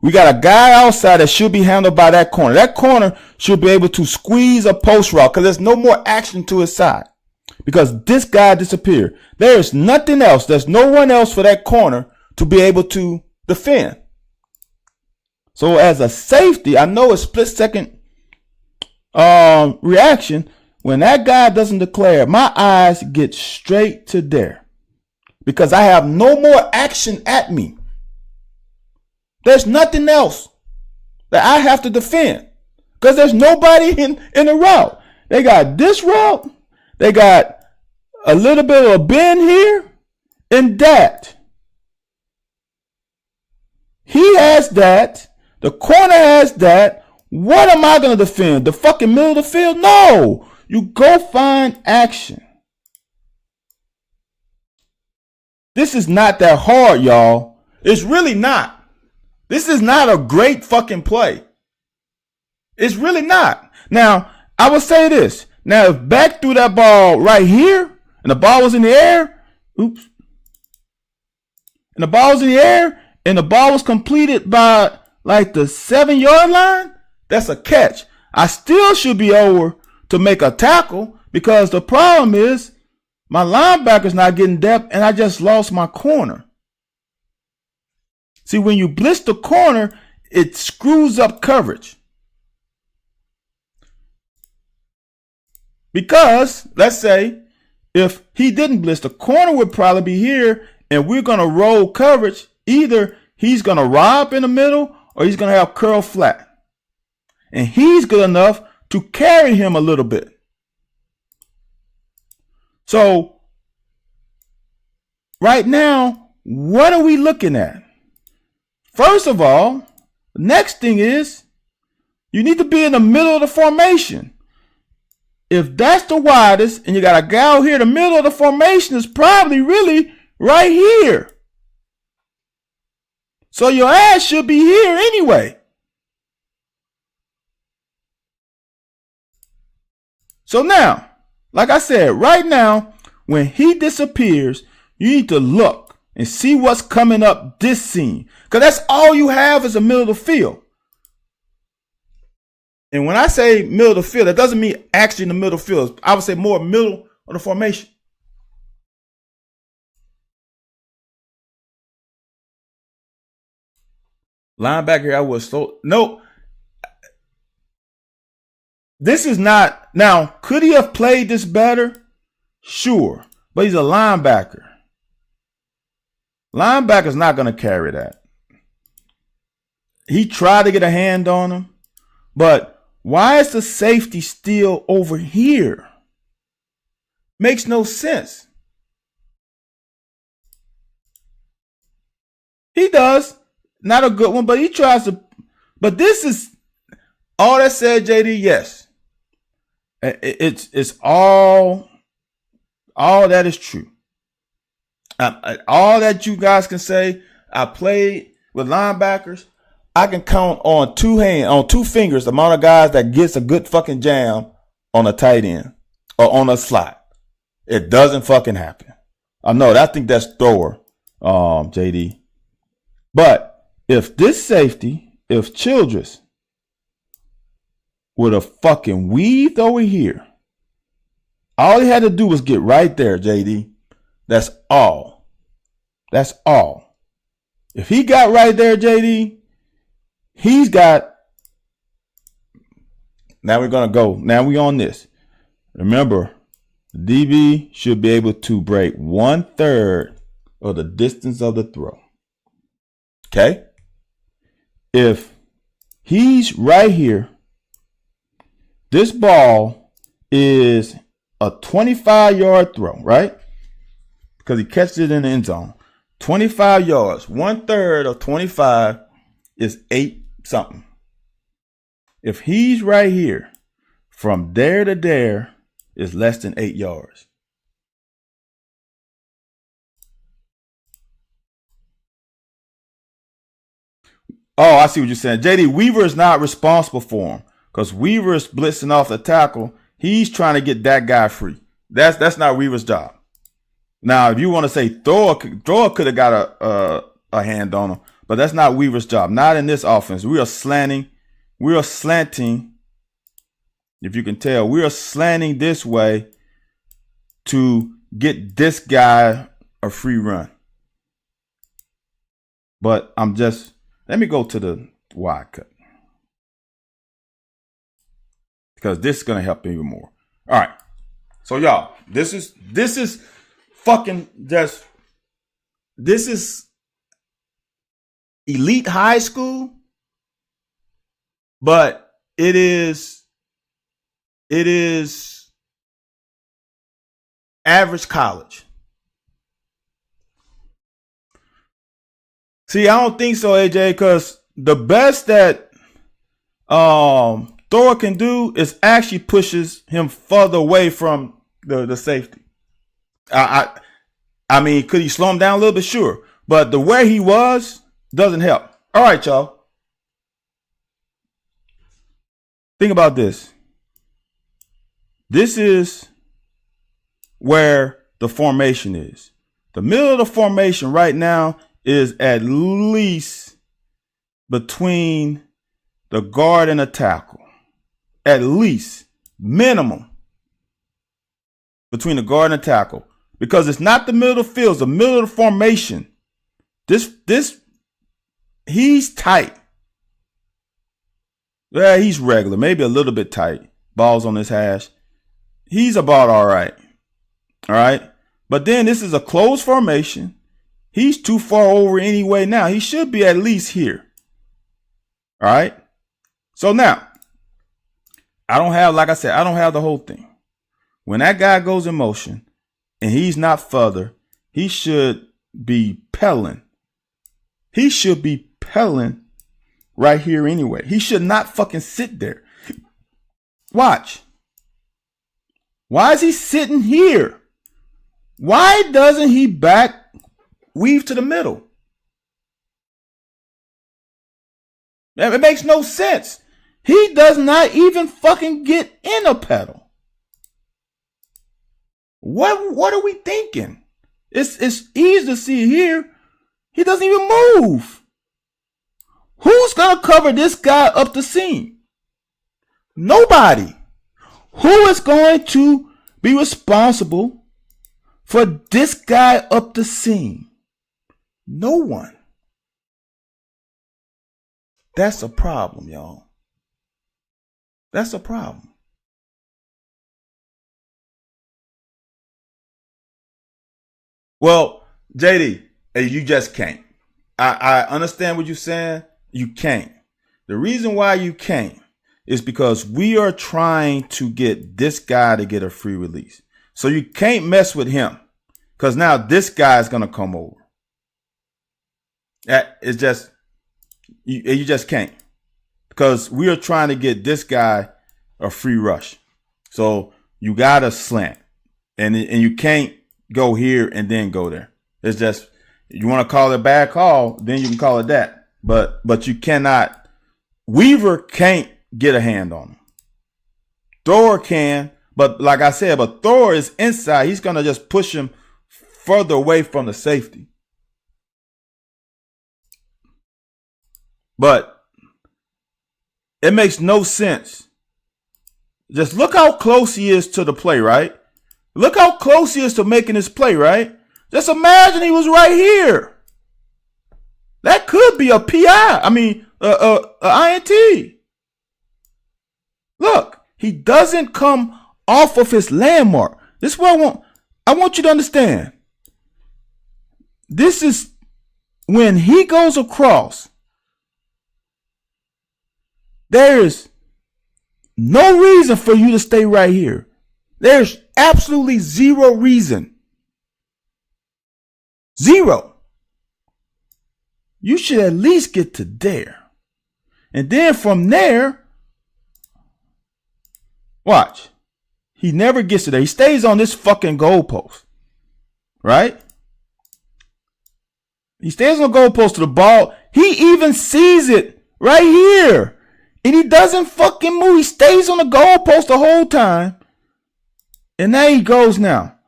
We got a guy outside that should be handled by that corner. That corner should be able to squeeze a post route because there's no more action to his side because this guy disappeared. There is nothing else. There's no one else for that corner to be able to defend. So as a safety, I know a split second reaction. When that guy doesn't declare, my eyes get straight to there. Because I have no more action at me. There's nothing else that I have to defend. Because there's nobody in the route. They got this route. They got a little bit of a bend here and that. He has that. The corner has that. What am I going to defend? The fucking middle of the field? No. You go find action. This is not that hard, y'all. It's really not. This is not a great fucking play. It's really not. Now, I will say this. Now, if Beck threw that ball right here, and the ball was in the air, and the ball was in the air, and the ball was completed by like the 7-yard line, that's a catch. I still should be over to make a tackle because the problem is my linebacker's not getting depth, and I just lost my corner. See, when you blitz the corner, it screws up coverage. Because, let's say, if he didn't blitz, the corner would probably be here, and we're going to roll coverage. Either he's going to rob in the middle, or he's going to have curl flat. And he's good enough to carry him a little bit. So, right now, what are we looking at? First of all, the next thing is you need to be in the middle of the formation. if that's the widest and you got a guy out here, the middle of the formation is probably really right here. So your ass should be here anyway. So now, like I said, right now, when he disappears, you need to look and see what's coming up this scene. Because that's all you have is the middle of the field. And when I say middle of the field, that doesn't mean actually in the middle of the field. I would say more middle of the formation. Linebacker, I was so no. This is not now. Could he have played this better? Sure, but he's a linebacker. Linebacker's not going to carry that. He tried to get a hand on him, but why is the safety still over here? Makes no sense. He does. Not a good one, but he tries to. But this is all that said, JD. Yes, it's all that is true. All that you guys can say. I played with linebackers. I can count on two fingers the amount of guys that gets a good fucking jam on a tight end or on a slot. It doesn't fucking happen. I know. I think that's thrower, JD. But if this safety, if Childress would have fucking weaved over here, all he had to do was get right there, JD. That's all. That's all. If he got right there, JD, he's got. Now we're going to go. Now we on this. Remember, the DB should be able to break 1/3 of the distance of the throw. Okay? If he's right here, this ball is a 25-yard throw, right? Because he catches it in the end zone. 25 yards. 1/3 of 25 is 8 something. If he's right here, from there to there is less than 8 yards. Oh, I see what you're saying. JD, Weaver is not responsible for him because Weaver is blitzing off the tackle. He's trying to get that guy free. That's not Weaver's job. Now, if you want to say Thrower could have got a hand on him, but that's not Weaver's job. Not in this offense. We are slanting. If you can tell, we are slanting this way to get this guy a free run. But let me go to the wide cut. Because this is going to help even more. All right. So y'all, this is fucking just, this is elite high school, but it is average college. See, I don't think so, AJ, because the best that Thor can do is actually pushes him further away from the safety. I mean, could he slow him down a little bit? Sure. But the way he was doesn't help. All right, y'all. Think about this. This is where the formation is. The middle of the formation right now is at least between the guard and the tackle. At least, minimum, between the guard and the tackle. Because it's not the middle of the field, it's the middle of the formation. He's tight. Yeah, he's regular, maybe a little bit tight. Balls on his hash. He's about all right. All right. But then this is a closed formation. He's too far over anyway now. He should be at least here. All right. So now, I don't have the whole thing. When that guy goes in motion and he's not further, he should be pelling. He should be pelling right here anyway. He should not fucking sit there. Watch. Why is he sitting here? Why doesn't he back weave to the middle? It makes no sense. He does not even fucking get in a pedal. What are we thinking? It's easy to see here. He doesn't even move. Who's gonna cover this guy up the seam? Nobody. Who is going to be responsible for this guy up the seam? No one. That's a problem, y'all. That's a problem. Well, JD, you just can't. I understand what you're saying. You can't. The reason why you can't is because we are trying to get this guy to get a free release. So you can't mess with him because now this guy is going to come over. It's just, you just can't, because we are trying to get this guy a free rush. So you got to slant and you can't go here and then go there. It's just, you want to call it a bad call, then you can call it that. But you cannot, Weaver can't get a hand on him. Thor can, but like I said, but Thor is inside. He's going to just push him further away from the safety. But it makes no sense. Just look how close he is to the play, right? Look how close he is to making his play, right? Just imagine he was right here. That could be a PI. I mean, a INT. Look, he doesn't come off of his landmark. This is what I want you to understand. This is when he goes across. There is no reason for you to stay right here. There's absolutely zero reason. Zero. You should at least get to there. And then from there, watch. He never gets to there. He stays on this fucking goalpost. Right? He stays on the goalpost to the ball. He even sees it right here. And he doesn't fucking move. He stays on the goalpost the whole time. And there he goes now.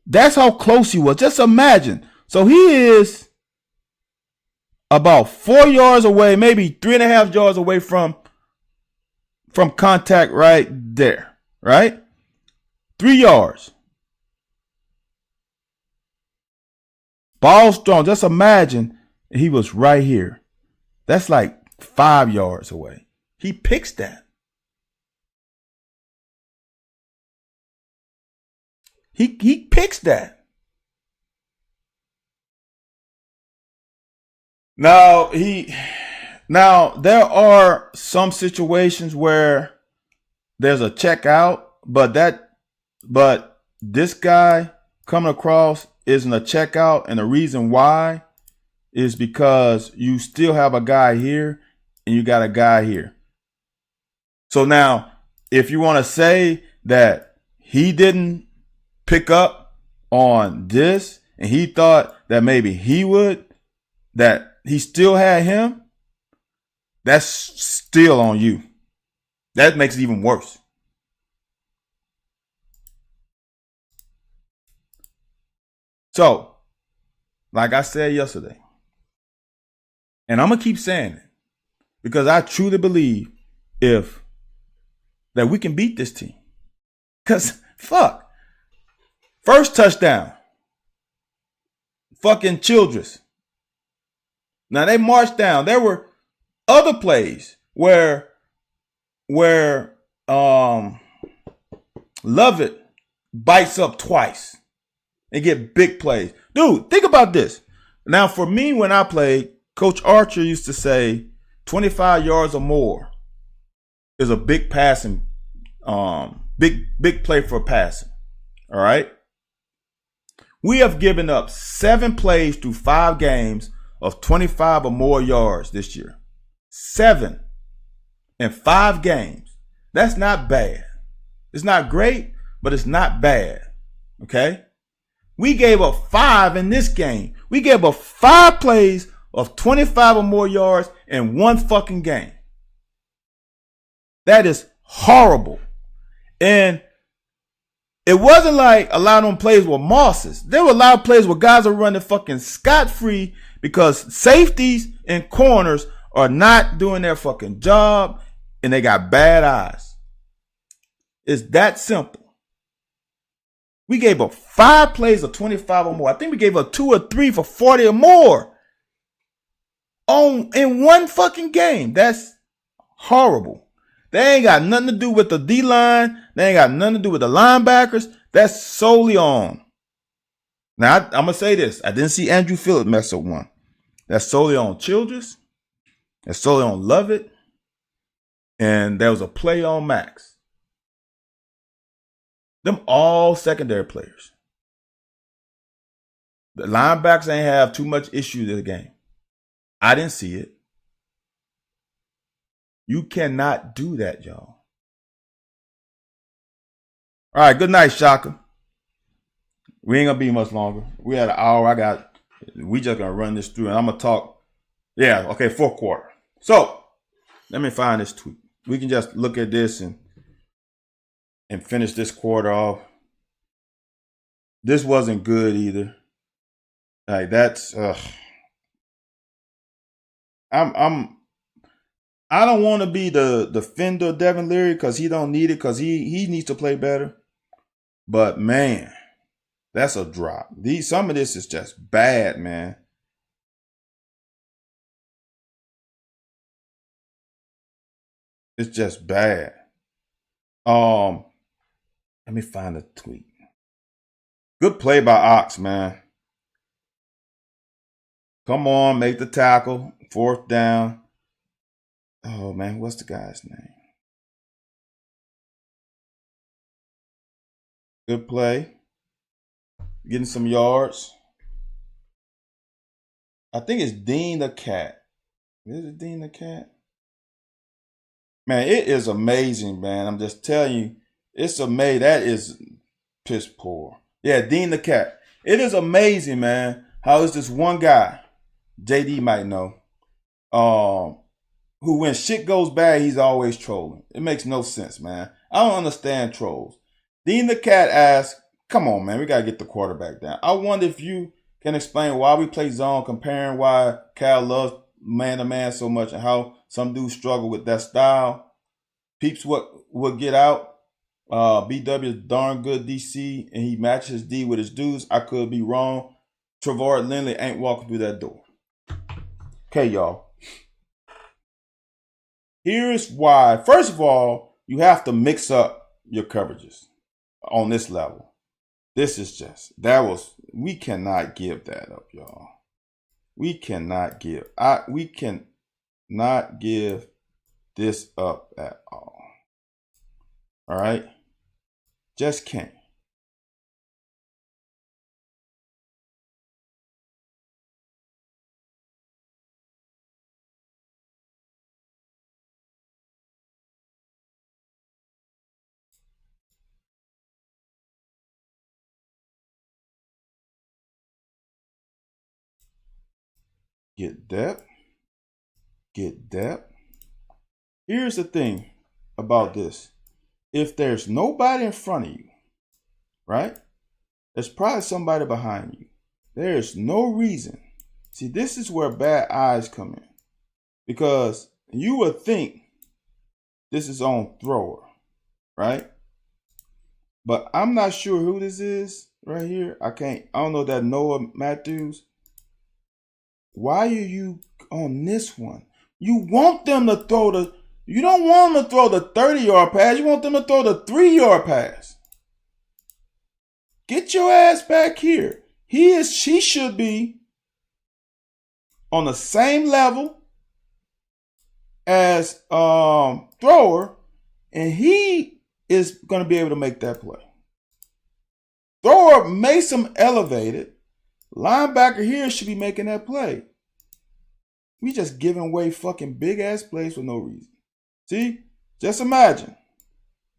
That's how close he was. Just imagine. So he is about 4 yards away, maybe 3.5 yards away from contact right there. Right? 3 yards. Ball strong. Just imagine he was right here. That's like 5 yards away. He picks that. He picks that. Now there are some situations where there's a check out, but this guy coming across isn't a check out, and the reason why is because you still have a guy here and you got a guy here. So now, if you want to say that he didn't pick up on this and he thought that maybe he would, that he still had him, that's still on you. That makes it even worse. So, like I said yesterday, and I'm going to keep saying it, because I truly believe that we can beat this team. Because, fuck. First touchdown. Fucking Childress. Now, they marched down. There were other plays where Lovett bites up twice and get big plays. Dude, think about this. Now, for me, when I played, Coach Archer used to say 25 yards or more is a big passing, big play for passing. All right. We have given up 7 plays through 5 games of 25 or more yards this year. 7 in 5 games. That's not bad. It's not great, but it's not bad. Okay? We gave up 5 in this game. We gave up 5 plays of 25 or more yards in one fucking game. That is horrible. And it wasn't like a lot of them plays were mosses. There were a lot of plays where guys are running fucking scot-free because safeties and corners are not doing their fucking job and they got bad eyes. It's that simple. We gave up 5 plays of 25 or more. I think we gave up 2 or 3 for 40 or more in one fucking game. That's horrible. They ain't got nothing to do with the D-line. They ain't got nothing to do with the linebackers. That's solely on. Now, I'm going to say this. I didn't see Andrew Phillips mess up one. That's solely on Childress. That's solely on Lovett. And there was a play on Max. Them all secondary players. The linebackers ain't have too much issue this game. I didn't see it. You cannot do that, y'all. All right, good night, Shaka. We ain't gonna be much longer. We had an hour. We just gonna run this through, and I'm gonna talk. Yeah, okay, 4th quarter. So let me find this tweet. We can just look at this and finish this quarter off. This wasn't good either. Like that's I don't want to be the defender of Devin Leary because he don't need it because he needs to play better. But man, that's a drop. Some of this is just bad, man. It's just bad. Let me find a tweet. Good play by Ox, man. Come on, make the tackle. 4th down. Oh, man, what's the guy's name? Good play. Getting some yards. I think it's Dean the Cat. Is it Dean the Cat? Man, it is amazing, man. I'm just telling you. It's amazing. That is piss poor. Yeah, Dean the Cat. It is amazing, man. How is this one guy, JD might know, who when shit goes bad, he's always trolling. It makes no sense, man. I don't understand trolls. Dean the Cat asked, come on, man, we got to get the quarterback down. I wonder if you can explain why we play zone, comparing why Cal loves man-to-man so much and how some dudes struggle with that style. Peeps would get out. BW is darn good DC, and he matches D with his dudes. I could be wrong. Trevor Lindley ain't walking through that door. Okay, y'all. Here's why. First of all, you have to mix up your coverages on this level. This is just, we cannot give that up, y'all. We cannot give this up at all. All right? Just can't. Get depth. Here's the thing about this. If there's nobody in front of you, right? There's probably somebody behind you. There's no reason. See, this is where bad eyes come in. Because you would think this is on thrower, right? But I'm not sure who this is right here. I don't know that Noah Matthews. Why are you on this one? You want them to throw you don't want them to throw the 30-yard pass. You want them to throw the 3-yard pass. Get your ass back here. She should be on the same level as thrower, and he is going to be able to make that play. Thrower makes him elevated. Linebacker here should be making that play. We just giving away fucking big ass plays for no reason. See? Just imagine.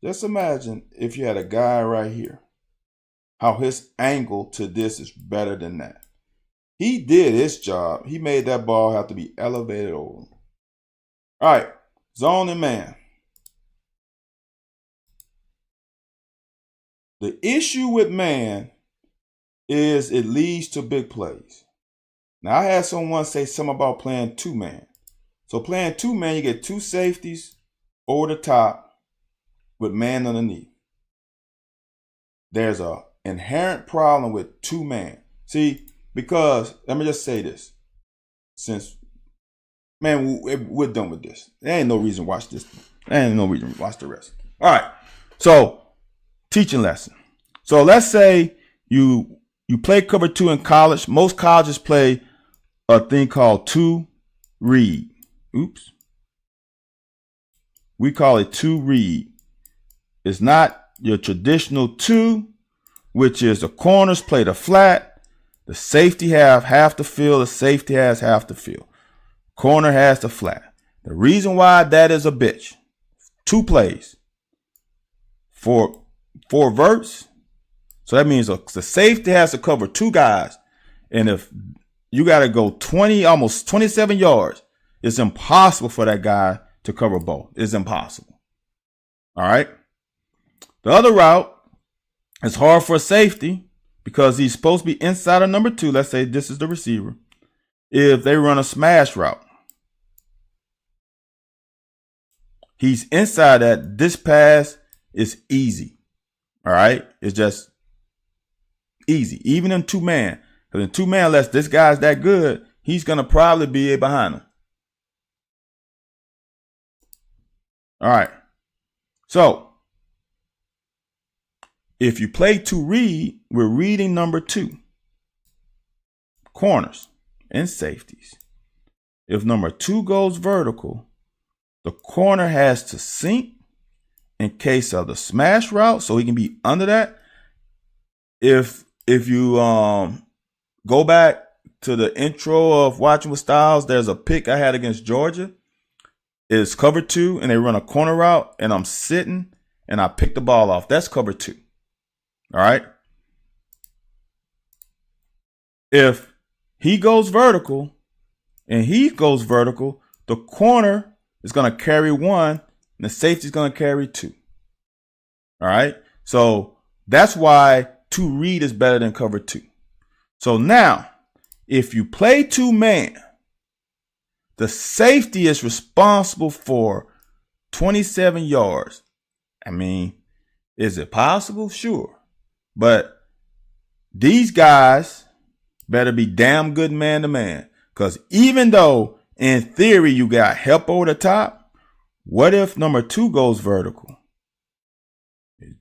Just imagine if you had a guy right here, how his angle to this is better than that. He did his job. He made that ball have to be elevated over. All right, zone and man. The issue with man is it leads to big plays. Now, I had someone say something about playing two-man. So playing two-man, you get two safeties over the top with man underneath. There's an inherent problem with two-man. See, because, let me just say this. Since, man, we're done with this. There ain't no reason to watch this. There ain't no reason to watch the rest. All right, so teaching lesson. So let's say you play cover two in college. Most colleges play a thing called two read. Oops. We call it two read. It's not your traditional two, which is the corners play the flat. The safety have half the field. The safety has half the field. Corner has the flat. The reason why that is a bitch. Two plays. Four verts. So that means the safety has to cover two guys. And if you got to go almost 27 yards, it's impossible for that guy to cover both. It's impossible. All right. The other route is hard for a safety because he's supposed to be inside of number two. Let's say this is the receiver. If they run a smash route, he's inside that. This pass is easy. All right. It's just easy. Even in two-man. Because in two-man, unless this guy's that good, he's going to probably be behind him. All right. So, if you play two read, we're reading number two. Corners and safeties. If number two goes vertical, the corner has to sink in case of the smash route, so he can be under that. If you go back to the intro of Watching with Styles, there's a pick I had against Georgia. It's cover two, and they run a corner route, and I'm sitting, and I pick the ball off. That's cover two. All right. If he goes vertical, the corner is going to carry one, and the safety is going to carry two. All right. So that's why two read is better than cover two. So now, if you play two-man, the safety is responsible for 27 yards. I mean, is it possible? Sure. But these guys better be damn good man-to-man. Because even though, in theory, you got help over the top, what if number two goes vertical?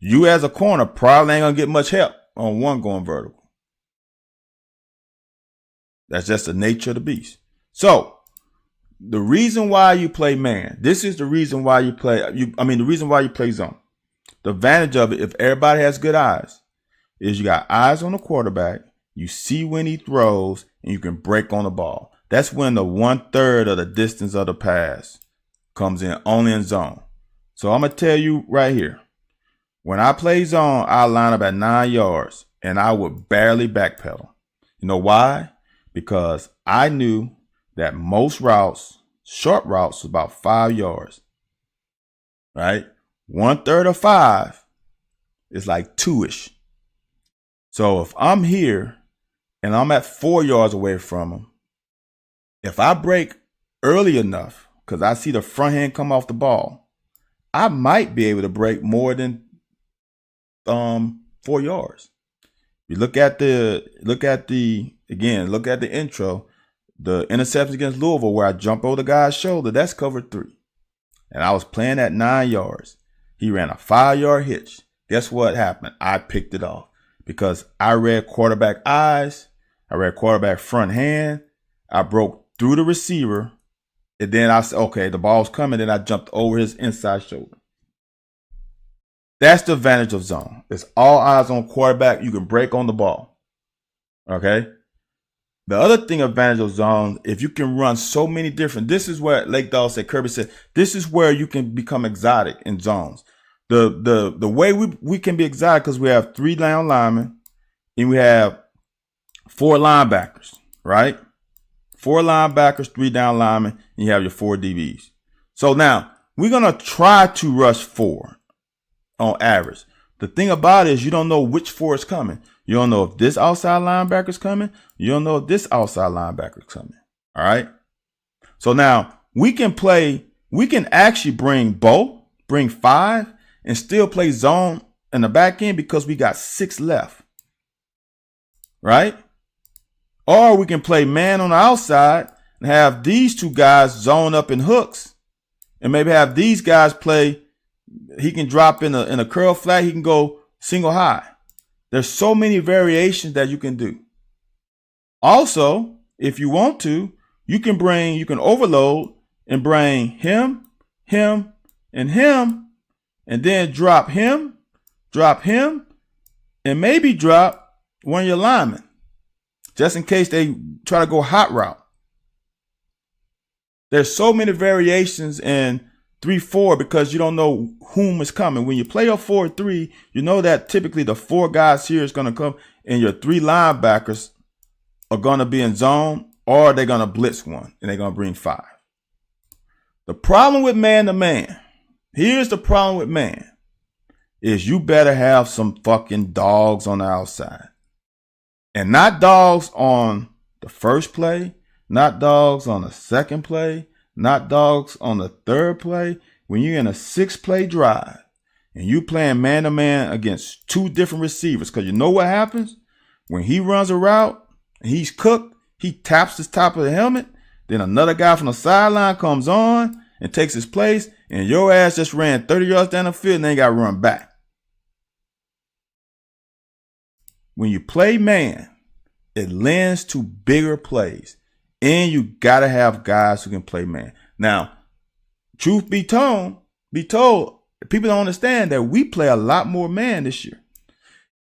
You as a corner probably ain't going to get much help on one going vertical. That's just the nature of the beast. So, the reason why you play man, this is the reason why you play, the reason why you play zone. The advantage of it, if everybody has good eyes, is you got eyes on the quarterback, you see when he throws, and you can break on the ball. That's when the 1/3 of the distance of the pass comes in only in zone. So I'm going to tell you right here, when I play zone, I line up at 9 yards, and I would barely backpedal. You know why? Because I knew that most routes, short routes, was about 5 yards. Right? 1/3 of 5 is like 2-ish. So if I'm here and I'm at 4 yards away from him, if I break early enough, because I see the front hand come off the ball, I might be able to break more than 4 yards. You look at the intro, the interception against Louisville where I jump over the guy's shoulder, that's cover 3. And I was playing at 9 yards. He ran a 5-yard hitch. Guess what happened? I picked it off because I read quarterback eyes. I read quarterback front hand. I broke through the receiver. And then I said, okay, the ball's coming. Then I jumped over his inside shoulder. That's the advantage of zone. It's all eyes on quarterback. You can break on the ball. Okay. The other thing advantage of zone, if you can run so many different, this is where Lake Dawg said, Kirby said, this is where you can become exotic in zones. The way we can be exotic because we have 3 down linemen and we have 4 linebackers, right? 4 linebackers, 3 down linemen, and you have your 4 DBs. So now we're gonna try to rush 4 on average. The thing about it is you don't know which 4 is coming. You don't know if this outside linebacker is coming. You don't know if this outside linebacker is coming. All right. So now we can actually bring 5 and still play zone in the back end because we got 6 left. Right? Or we can play man on the outside and have these 2 guys zone up in hooks and maybe have these guys play. He can drop in a curl flat. He can go single high. There's so many variations that you can do. Also, if you want to, you can overload and bring him, and him, and then drop him, and maybe drop one of your linemen, just in case they try to go hot route. There's so many variations in 3-4 because you don't know whom is coming. When you play a 4-3, you know that typically the 4 guys here is going to come and your 3 linebackers are going to be in zone or they're going to blitz one and they're going to bring 5. The problem with man-to-man, here's the problem with man, is you better have some fucking dogs on the outside. And not dogs on the first play, not dogs on the second play, not dogs on the third play. When you're in a 6-play drive and you playing man-to-man against 2 different receivers, because you know what happens? When he runs a route and he's cooked, he taps his top of the helmet, then another guy from the sideline comes on and takes his place, and your ass just ran 30 yards down the field and then got to run back. When you play man, it lends to bigger plays. And you got to have guys who can play man. Now, truth be told, people don't understand that we play a lot more man this year.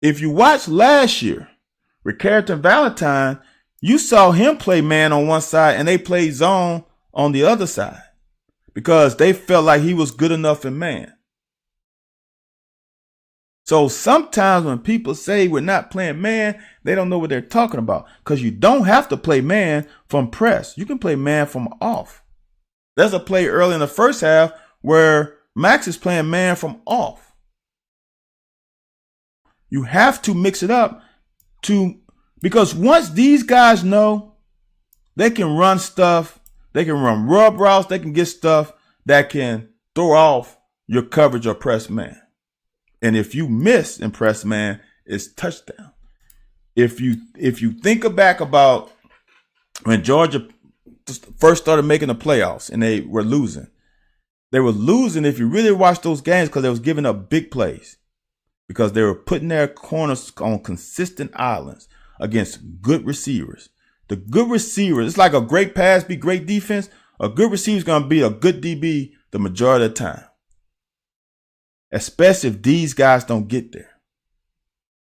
If you watched last year with Carrington Valentine, you saw him play man on one side and they played zone on the other side because they felt like he was good enough in man. So sometimes when people say we're not playing man, they don't know what they're talking about because you don't have to play man from press. You can play man from off. There's a play early in the first half where Max is playing man from off. You have to mix it up because once these guys know they can run stuff, they can run rub routes, they can get stuff that can throw off your coverage or press man. And if you miss in press man, it's touchdown. If you think back about when Georgia first started making the playoffs and they were losing if you really watch those games because they was giving up big plays because they were putting their corners on consistent islands against good receivers. The good receivers, it's like a great pass be great defense. A good receiver is going to be a good DB the majority of the time. Especially if these guys don't get there.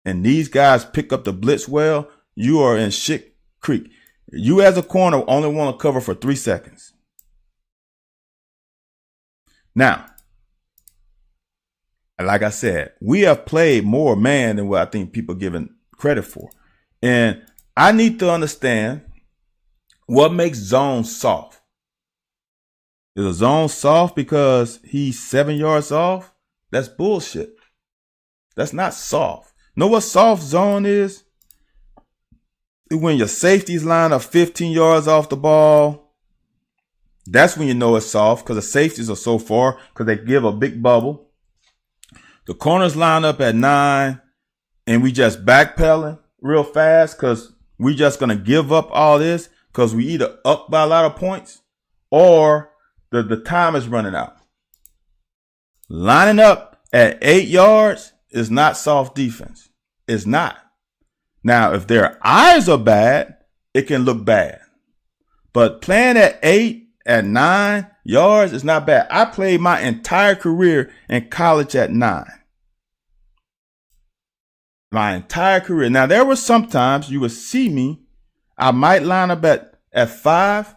And these guys pick up the blitz well, you are in shit creek. You as a corner only want to cover for 3 seconds. Now, like I said, we have played more man than what I think people are giving credit for. And I need to understand what makes zone soft. Is a zone soft because he's 7 yards off? That's bullshit. That's not soft. Know what soft zone is? When your safeties line up 15 yards off the ball. That's when you know it's soft because the safeties are so far because they give a big bubble. The corners line up at 9 and we just backpedaling real fast because we just going to give up all this because we either up by a lot of points or the time is running out. Lining up at 8 yards is not soft defense. It's not. Now, if their eyes are bad, it can look bad. But playing at 8, at 9 yards is not bad. I played my entire career in college at 9. My entire career. Now, there were sometimes you would see me, I might line up at 5.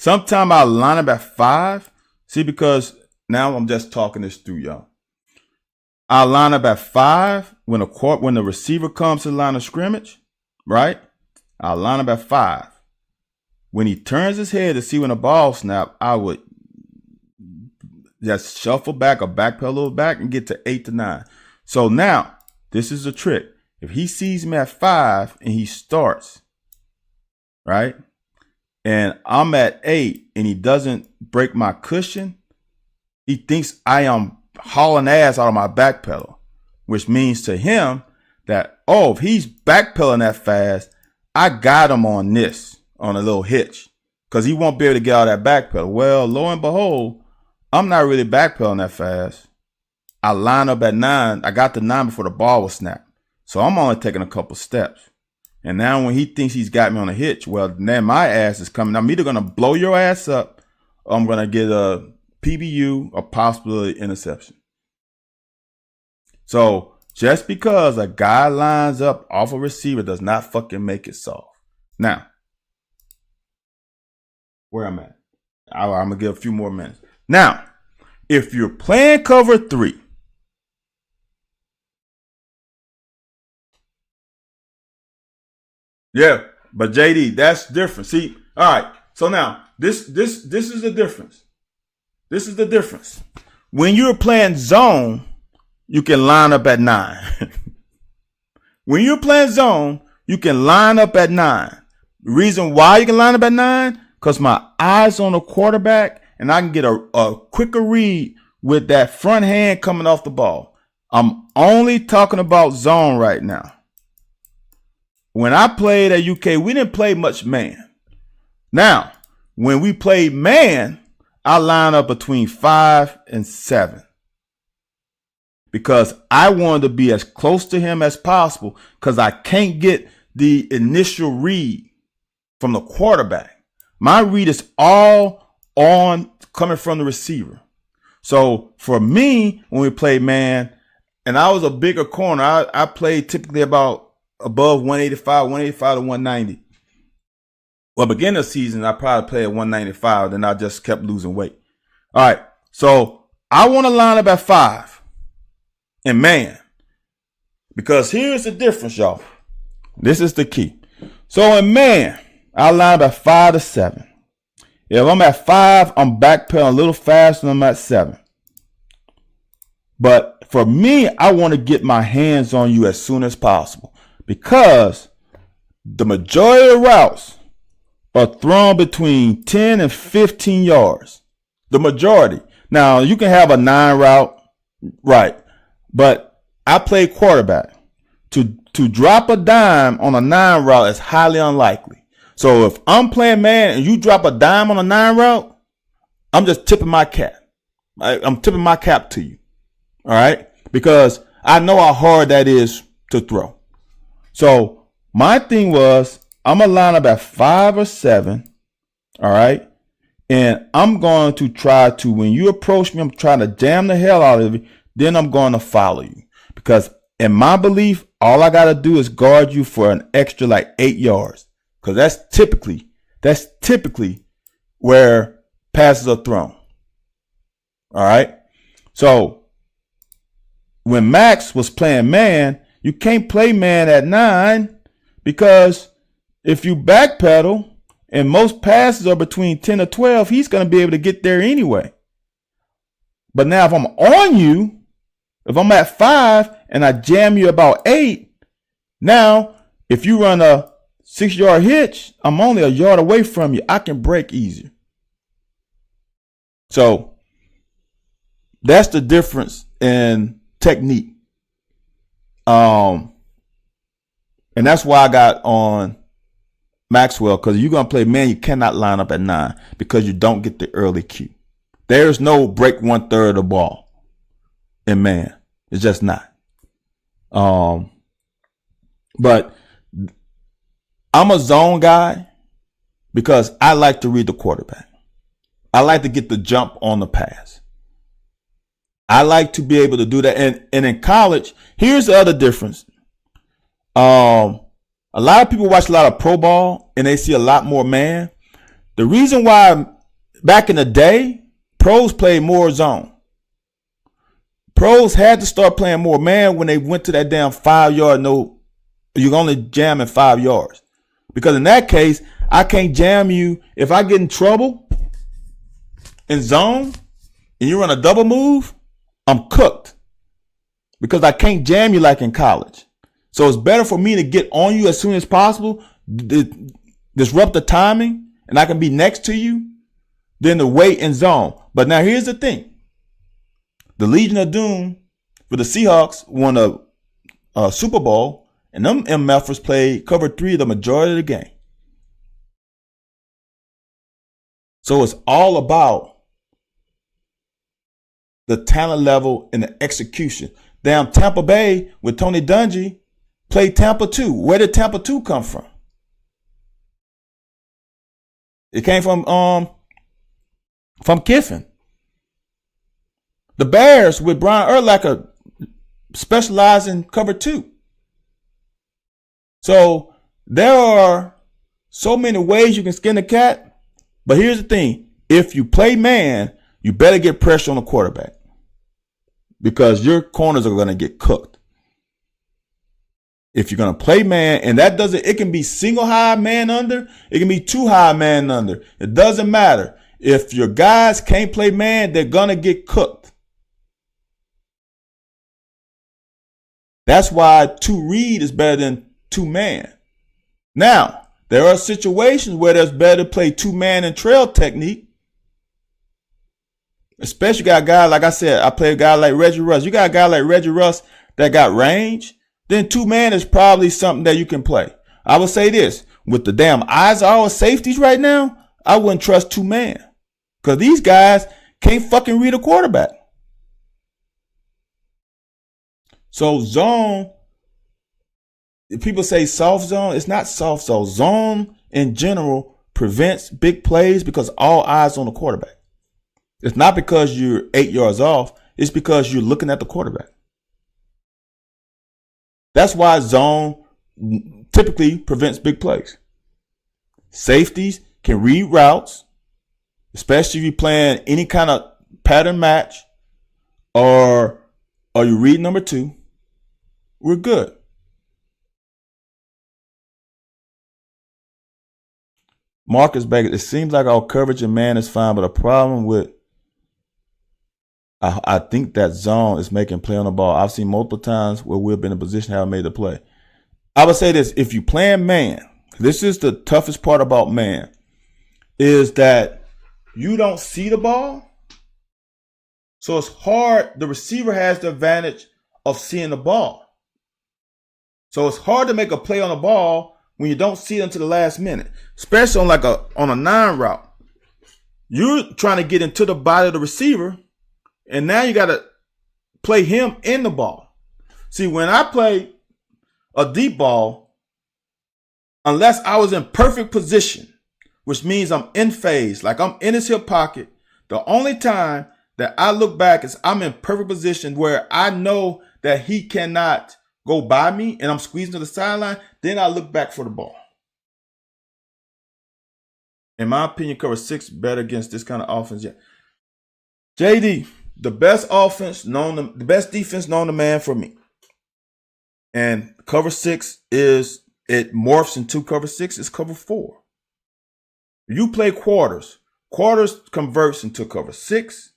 Sometimes I line up at 5. See, because now I'm just talking this through, y'all. I line up at 5 when the receiver comes to the line of scrimmage, right? I line up at 5. When he turns his head to see when the ball snap, I would just shuffle back or backpedal a little back and get to 8 to 9. So now, this is a trick. If he sees me at 5 and he starts, right? And I'm at 8 and he doesn't break my cushion, he thinks I am hauling ass out of my back pedal, which means to him that, oh, if he's backpedaling that fast, I got him on this, on a little hitch, because he won't be able to get out of that back pedal. Well, lo and behold, I'm not really backpedaling that fast. I line up at 9. I got the 9 before the ball was snapped. So I'm only taking a couple steps. And now when he thinks he's got me on a hitch, well, then my ass is coming. I'm either going to blow your ass up or I'm going to get a PBU or possibly interception. So just because a guy lines up off a receiver does not fucking make it soft. Now, where I'm at, I'm going to give a few more minutes. Now, if you're playing cover 3, yeah, but JD, that's different. See, all right. So now this is the difference. This is the difference. When you're playing zone, you can line up at 9. When you're playing zone, you can line up at 9. The reason why you can line up at 9, because my eyes on the quarterback and I can get a quicker read with that front hand coming off the ball. I'm only talking about zone right now. When I played at UK, we didn't play much man. Now, when we played man, I line up between 5 and 7. Because I wanted to be as close to him as possible, because I can't get the initial read from the quarterback. My read is all on coming from the receiver. So for me, when we played man, and I was a bigger corner, I played typically about above 185 to 190. Well, beginning of the season, I probably played at 195, then I just kept losing weight. All right, so I want to line up at 5 and man, because here's the difference, y'all. This is the key. So in man, I line up at 5 to 7. If I'm at 5, I'm backpedaling a little faster than I'm at 7. But for me, I want to get my hands on you as soon as possible, because the majority of routes are thrown between 10 and 15 yards. The majority. Now, you can have a 9 route, right? But I play quarterback. To drop a dime on a 9 route is highly unlikely. So if I'm playing man and you drop a dime on a 9 route, I'm just tipping my cap. I'm tipping my cap to you. All right? Because I know how hard that is to throw. So my thing was, I'm going to line up at 5 or 7. All right? And I'm going to try to, when you approach me, I'm trying to jam the hell out of you. Then I'm going to follow you. Because in my belief, all I got to do is guard you for an extra like 8 yards. Because that's typically where passes are thrown. All right. So when Max was playing man, you can't play man at 9, because if you backpedal and most passes are between 10 or 12, he's going to be able to get there anyway. But now if I'm on you, if I'm at 5 and I jam you about 8, now if you run a 6-yard hitch, I'm only a yard away from you. I can break easier. So that's the difference in technique. And that's why I got on Maxwell, because you're going to play man, you cannot line up at 9 because you don't get the early cue. There's no break 1/3 of the ball in man. It's just not. But I'm a zone guy because I like to read the quarterback. I like to get the jump on the pass. I like to be able to do that. And in college, here's the other difference. A lot of people watch a lot of pro ball and they see a lot more man. The reason why back in the day, pros played more zone. Pros had to start playing more man when they went to that damn 5 yard no. You're only jamming 5 yards. Because in that case, I can't jam you. If I get in trouble in zone and you run a double move, I'm cooked. Because I can't jam you like in college. So it's better for me to get on you as soon as possible, disrupt the timing, and I can be next to you, than to wait in zone. But now here's the thing. The Legion of Doom for the Seahawks won a Super Bowl, and them MFers played cover 3 the majority of the game. So it's all about the talent level and the execution. Damn, Tampa Bay with Tony Dungy played Tampa 2. Where did Tampa 2 come from? It came from Kiffin. The Bears with Brian Urlacher specialize in cover 2. So there are so many ways you can skin a cat. But here's the thing. If you play man, you better get pressure on the quarterback. Because your corners are going to get cooked. If you're going to play man, and that doesn't, it can be single high man under. It can be 2 high man under. It doesn't matter. If your guys can't play man, they're going to get cooked. That's why 2 read is better than 2 man. Now, there are situations where it's better to play 2 man and trail technique. Especially got a guy, like I said, I play a guy like Reggie Russ. You got a guy like Reggie Russ that got range, then 2 man is probably something that you can play. I would say this, with the damn eyes of our safeties right now, I wouldn't trust 2 man. Because these guys can't fucking read a quarterback. So zone, if people say soft zone, it's not soft zone. Zone in general prevents big plays because all eyes on the quarterback. It's not because you're 8 yards off. It's because you're looking at the quarterback. That's why zone typically prevents big plays. Safeties can read routes, especially if you're playing any kind of pattern match or you read number 2. We're good. Marcus Baker, it seems like our coverage and man is fine, but a problem with I think that zone is making play on the ball. I've seen multiple times where we've been in a position to have made the play. I would say this, if you playing man, this is the toughest part about man, is that you don't see the ball. So it's hard. The receiver has the advantage of seeing the ball. So it's hard to make a play on the ball when you don't see it until the last minute, especially on a 9 route. You're trying to get into the body of the receiver, and now you got to play him in the ball. See, when I play a deep ball, unless I was in perfect position, which means I'm in phase, like I'm in his hip pocket, the only time that I look back is I'm in perfect position where I know that he cannot go by me and I'm squeezing to the sideline, then I look back for the ball. In my opinion, cover 6 better against this kind of offense. Yeah. JD, the best defense known to man for me. And cover 6 it morphs into cover 6 is cover 4. You play quarters. Quarters converts into cover 6.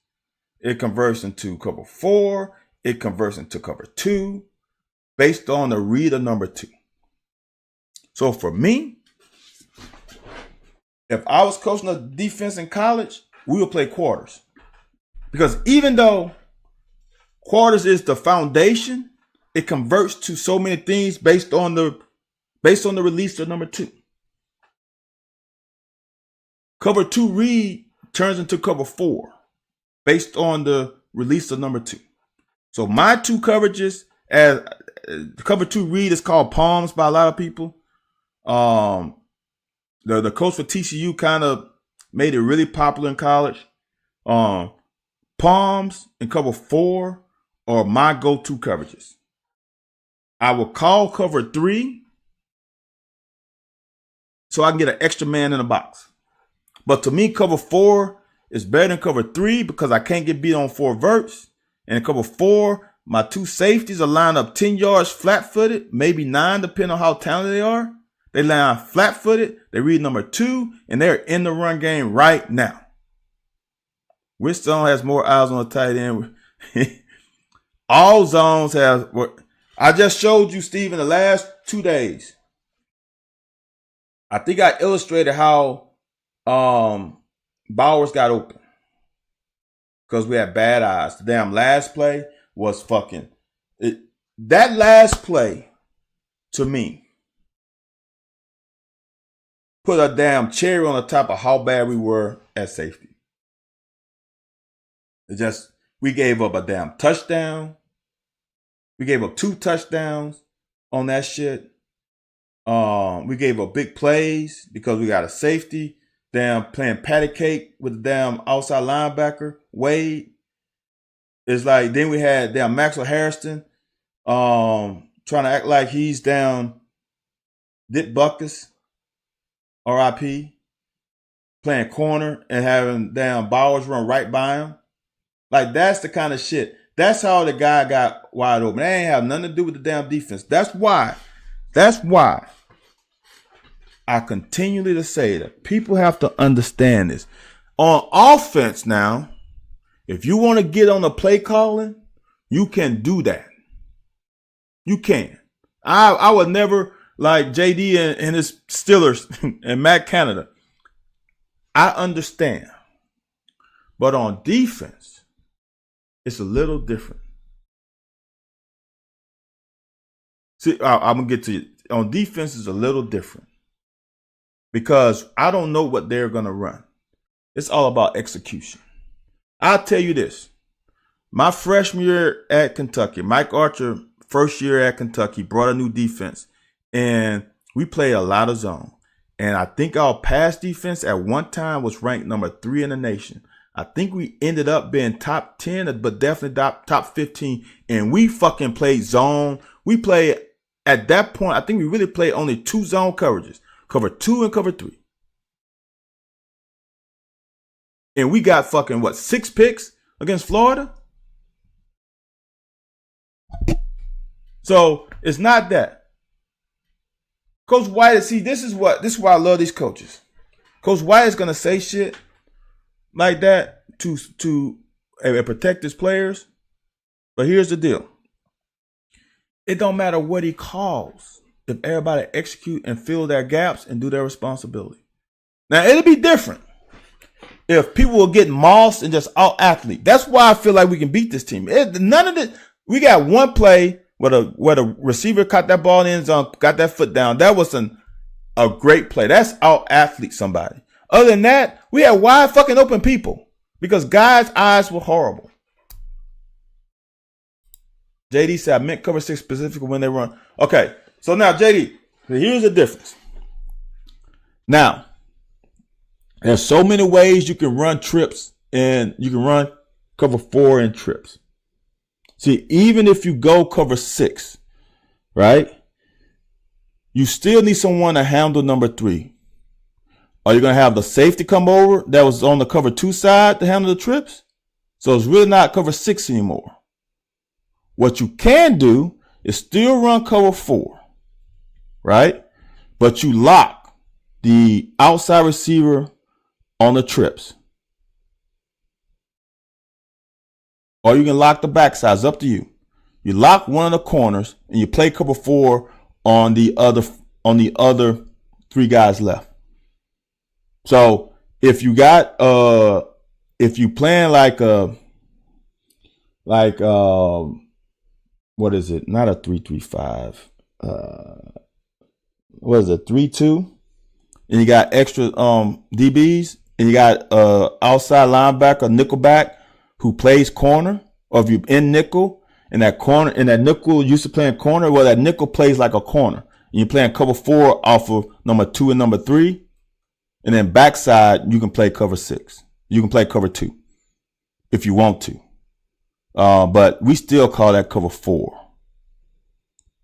It converts into cover 4. It converts into cover 2 based on the read of number 2. So for me, if I was coaching a defense in college, we would play quarters. Because even though quarters is the foundation, it converts to so many things based on the release of number 2. Cover 2 read turns into cover 4 based on the release of number 2. So my 2 coverages, as cover 2 read is called palms by a lot of people. The coach for TCU kind of made it really popular in college. Palms and cover 4 are my go-to coverages. I will call cover 3 so I can get an extra man in the box. But to me, cover 4 is better than cover 3 because I can't get beat on 4 verts. And in cover 4, my 2 safeties are lined up 10 yards flat-footed, maybe 9 depending on how talented they are. They line flat-footed, they read number 2, and they're in the run game right now. Which zone has more eyes on the tight end? All zones have what I just showed you, Steve, in the last 2 days. I think I illustrated how Bowers got open because we had bad eyes. The damn last play was fucking it. That last play to me put a damn cherry on the top of how bad we were at safety. It just, we gave up a damn touchdown. We gave up 2 touchdowns on that shit. We gave up big plays because we got a safety. Damn playing patty cake with the damn outside linebacker, Wade. It's like, then we had damn Maxwell Harrison trying to act like he's down Dick Butkus, RIP, playing corner and having damn Bowers run right by him. Like, that's the kind of shit. That's how the guy got wide open. That ain't have nothing to do with the damn defense. That's why I continually to say that people have to understand this. On offense now, if you want to get on the play calling, you can do that. You can. I would never, like JD and his Steelers and Matt Canada. I understand. But on defense, it's a little different. See, I'm going to get to you. On defense, it's a little different. Because I don't know what they're going to run. It's all about execution. I'll tell you this. My freshman year at Kentucky, Mike Archer, first year at Kentucky, brought a new defense. And we played a lot of zone. And I think our pass defense at one time was ranked number 3 in the nation. I think we ended up being top 10, but definitely top 15. And we fucking played zone. We played, at that point, I think we really played only 2 zone coverages. Cover 2 and cover 3. And we got fucking, 6 picks against Florida? So, it's not that. Coach White, see, this is why I love these coaches. Coach White is going to say shit like that to protect his players. But here's the deal. It don't matter what he calls if everybody execute and fill their gaps and do their responsibility. Now, it'll be different if people will get mossed and just out athlete. That's why I feel like we can beat this team. None of it. We got one play where the receiver caught that ball in the end zone, got that foot down. That was a great play. That's out athlete somebody. Other than that, we had wide fucking open people because guys' eyes were horrible. JD said, I meant cover 6 specifically when they run. Okay, so now, JD, here's the difference. Now, there's so many ways you can run trips, and you can run cover 4 in trips. See, even if you go cover 6, right, you still need someone to handle number 3. Are you going to have the safety come over that was on the cover 2 side to handle the trips? So it's really not cover 6 anymore. What you can do is still run cover 4, right? But you lock the outside receiver on the trips. Or you can lock the backside. It's up to you. You lock one of the corners and you play cover 4 on the other 3 guys left. So if you got if you playing like what is it? Not a 3-3-5. What is it? 3-2. And you got extra DBs, and you got outside linebacker, nickelback who plays corner, or if you're in nickel and that corner and that nickel used to playing corner, well, that nickel plays like a corner. And you're playing cover 4 off of number 2 and number 3. And then backside, you can play cover 6. You can play cover 2 if you want to. But we still call that cover 4.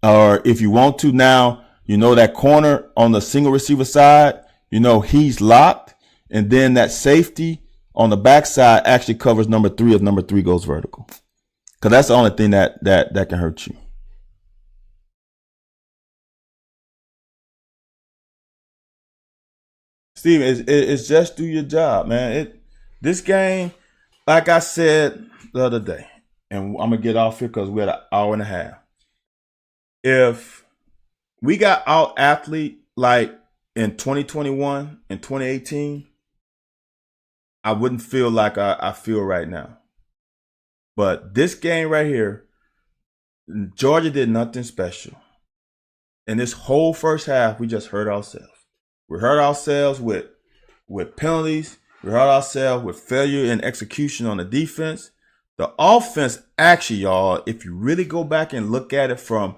Or if you want to now, you know that corner on the single receiver side, you know he's locked. And then that safety on the backside actually covers number 3 if number 3 goes vertical. Because that's the only thing that can hurt you. Steve, it's just do your job, man. This game, like I said the other day, and I'm gonna get off here because we're at an hour and a half. If we got out athlete like in 2021 and 2018, I wouldn't feel like I feel right now. But this game right here, Georgia did nothing special. In this whole first half, we just hurt ourselves. We hurt ourselves with penalties. We hurt ourselves with failure in execution on the defense. The offense, actually, y'all, if you really go back and look at it from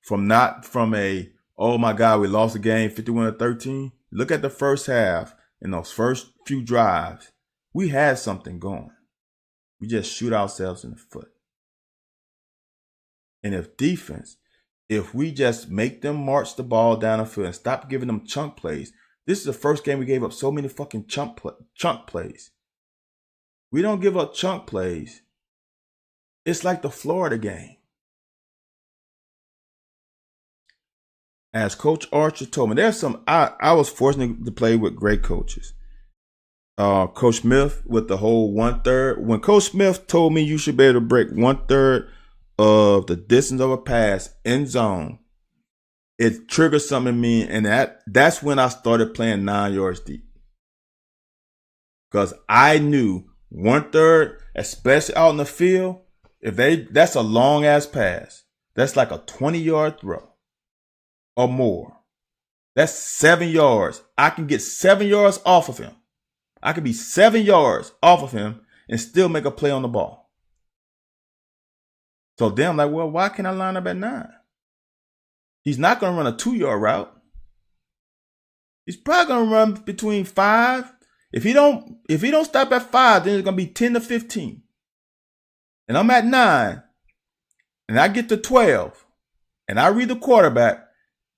not from a, oh my God, we lost the game 51-13. Look at the first half and those first few drives. We had something going. We just shoot ourselves in the foot. And if we just make them march the ball down the field and stop giving them chunk plays. This is the first game we gave up so many fucking chunk plays. We don't give up chunk plays. It's like the Florida game. As Coach Archer told me, I was fortunate to play with great coaches. Coach Smith with the whole 1/3. When Coach Smith told me you should be able to break 1/3 of the distance of a pass in zone, it triggered something in me, and that's when I started playing 9 yards deep. Because I knew 1/3, especially out in the field, that's a long ass pass. That's like a 20-yard throw or more. That's 7 yards. I can get 7 yards off of him. I could be 7 yards off of him and still make a play on the ball. So then I'm like, well, why can't I line up at 9? He's not going to run a 2-yard route. He's probably going to run between 5. If he don't stop at 5, then it's going to be 10 to 15. And I'm at 9, and I get to 12, and I read the quarterback,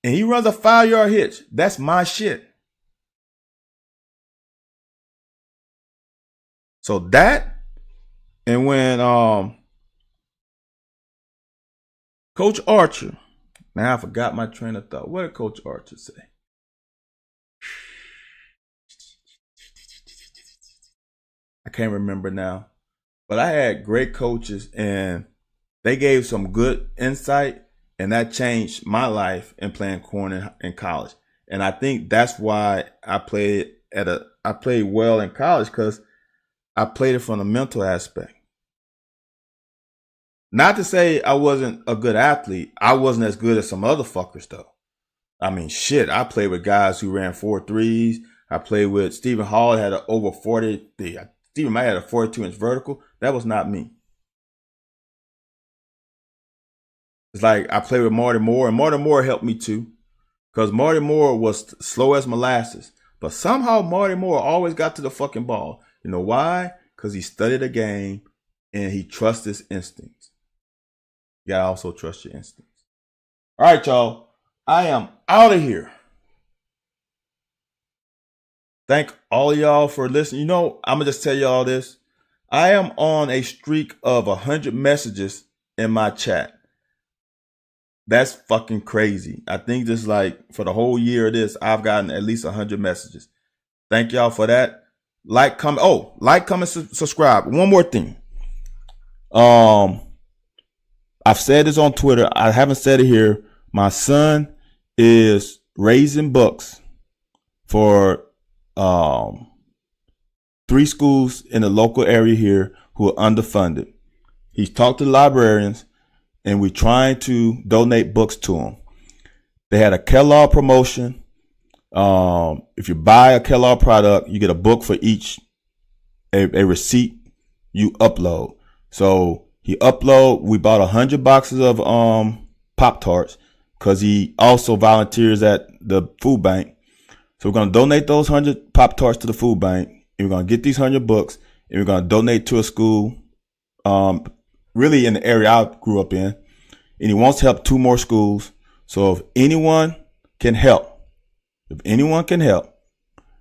and he runs a 5-yard hitch. That's my shit. So that, and when Coach Archer, now I forgot my train of thought. What did Coach Archer say? I can't remember now. But I had great coaches, and they gave some good insight, and that changed my life in playing corner in college. And I think that's why I played well in college, because I played it from the mental aspect. Not to say I wasn't a good athlete. I wasn't as good as some other fuckers, though. I mean, shit, I played with guys who ran 4.3s. I played with Stephen Hall, had an over 40. Stephen might have a 42-inch vertical. That was not me. It's like I played with Marty Moore, and Marty Moore helped me too, because Marty Moore was slow as molasses. But somehow Marty Moore always got to the fucking ball. You know why? Because he studied the game and he trusts his instincts. You gotta also trust your instincts. All right, y'all. I am out of here. Thank all of y'all for listening. You know, I'm gonna just tell y'all this. I am on a streak of 100 messages in my chat. That's fucking crazy. I think just like for the whole year of this, I've gotten at least 100 messages. Thank y'all for that. Like, comment, subscribe. One more thing. I've said this on Twitter. I haven't said it here. My son is raising books for 3 schools in the local area here who are underfunded. He's talked to the librarians, and we're trying to donate books to them. They had a Kellogg promotion. If you buy a Kellogg product, you get a book for each, a receipt you upload. So we bought 100 boxes of Pop-Tarts, because he also volunteers at the food bank. So we're going to donate those 100 Pop-Tarts to the food bank, and we're going to get these 100 books, and we're going to donate to a school, really in the area I grew up in. And he wants to help 2 more schools. So if anyone can help,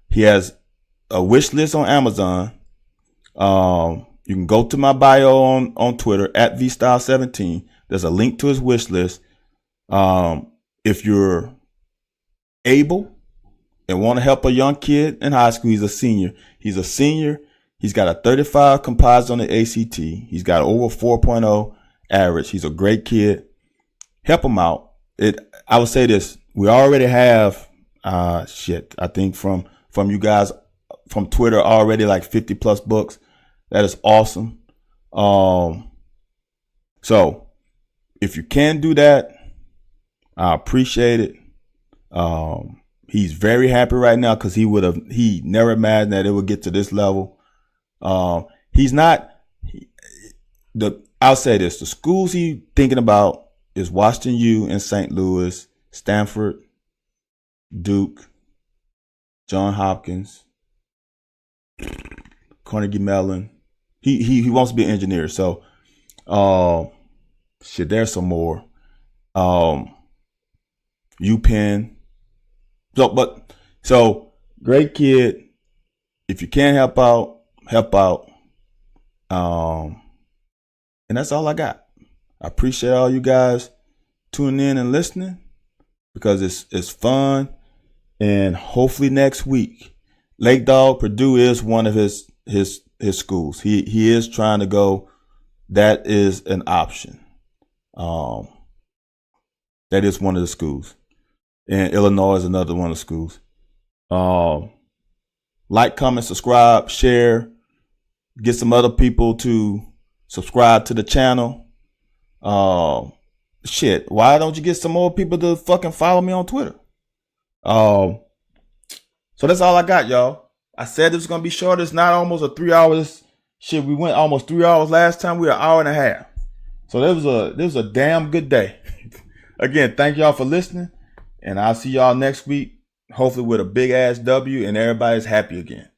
he has a wish list on Amazon. You can go to my bio on Twitter at vstyle17. There's a link to his wish list. If you're able and want to help a young kid in high school, he's a senior. He's got a 35 composite on the ACT. He's got over 4.0 average. He's a great kid. Help him out. I would say this. We already have, I think from you guys from Twitter already like 50 plus books. That is awesome. So if you can do that, I appreciate it. He's very happy right now because he never imagined that it would get to this level. I'll say this, the schools he's thinking about is Washington U in St. Louis, Stanford, Duke, Johns Hopkins, Carnegie Mellon. He wants to be an engineer. So, there's some more. UPenn. So great kid. If you can help out. And that's all I got. I appreciate all you guys tuning in and listening because it's fun. And hopefully next week, Lake Dog, Purdue is one of his schools. He is trying to go. That is an option. That is one of the schools. And Illinois is another one of the schools. Like, comment, subscribe, share. Get some other people to subscribe to the channel. Why don't you get some more people to fucking follow me on Twitter? So that's all I got, y'all. I said it was gonna be short. It's not almost a 3 hours. Shit, we went almost 3 hours last time. We were an hour and a half. So this was a damn good day. Again, thank y'all for listening, and I'll see y'all next week. Hopefully with a big ass W and everybody's happy again.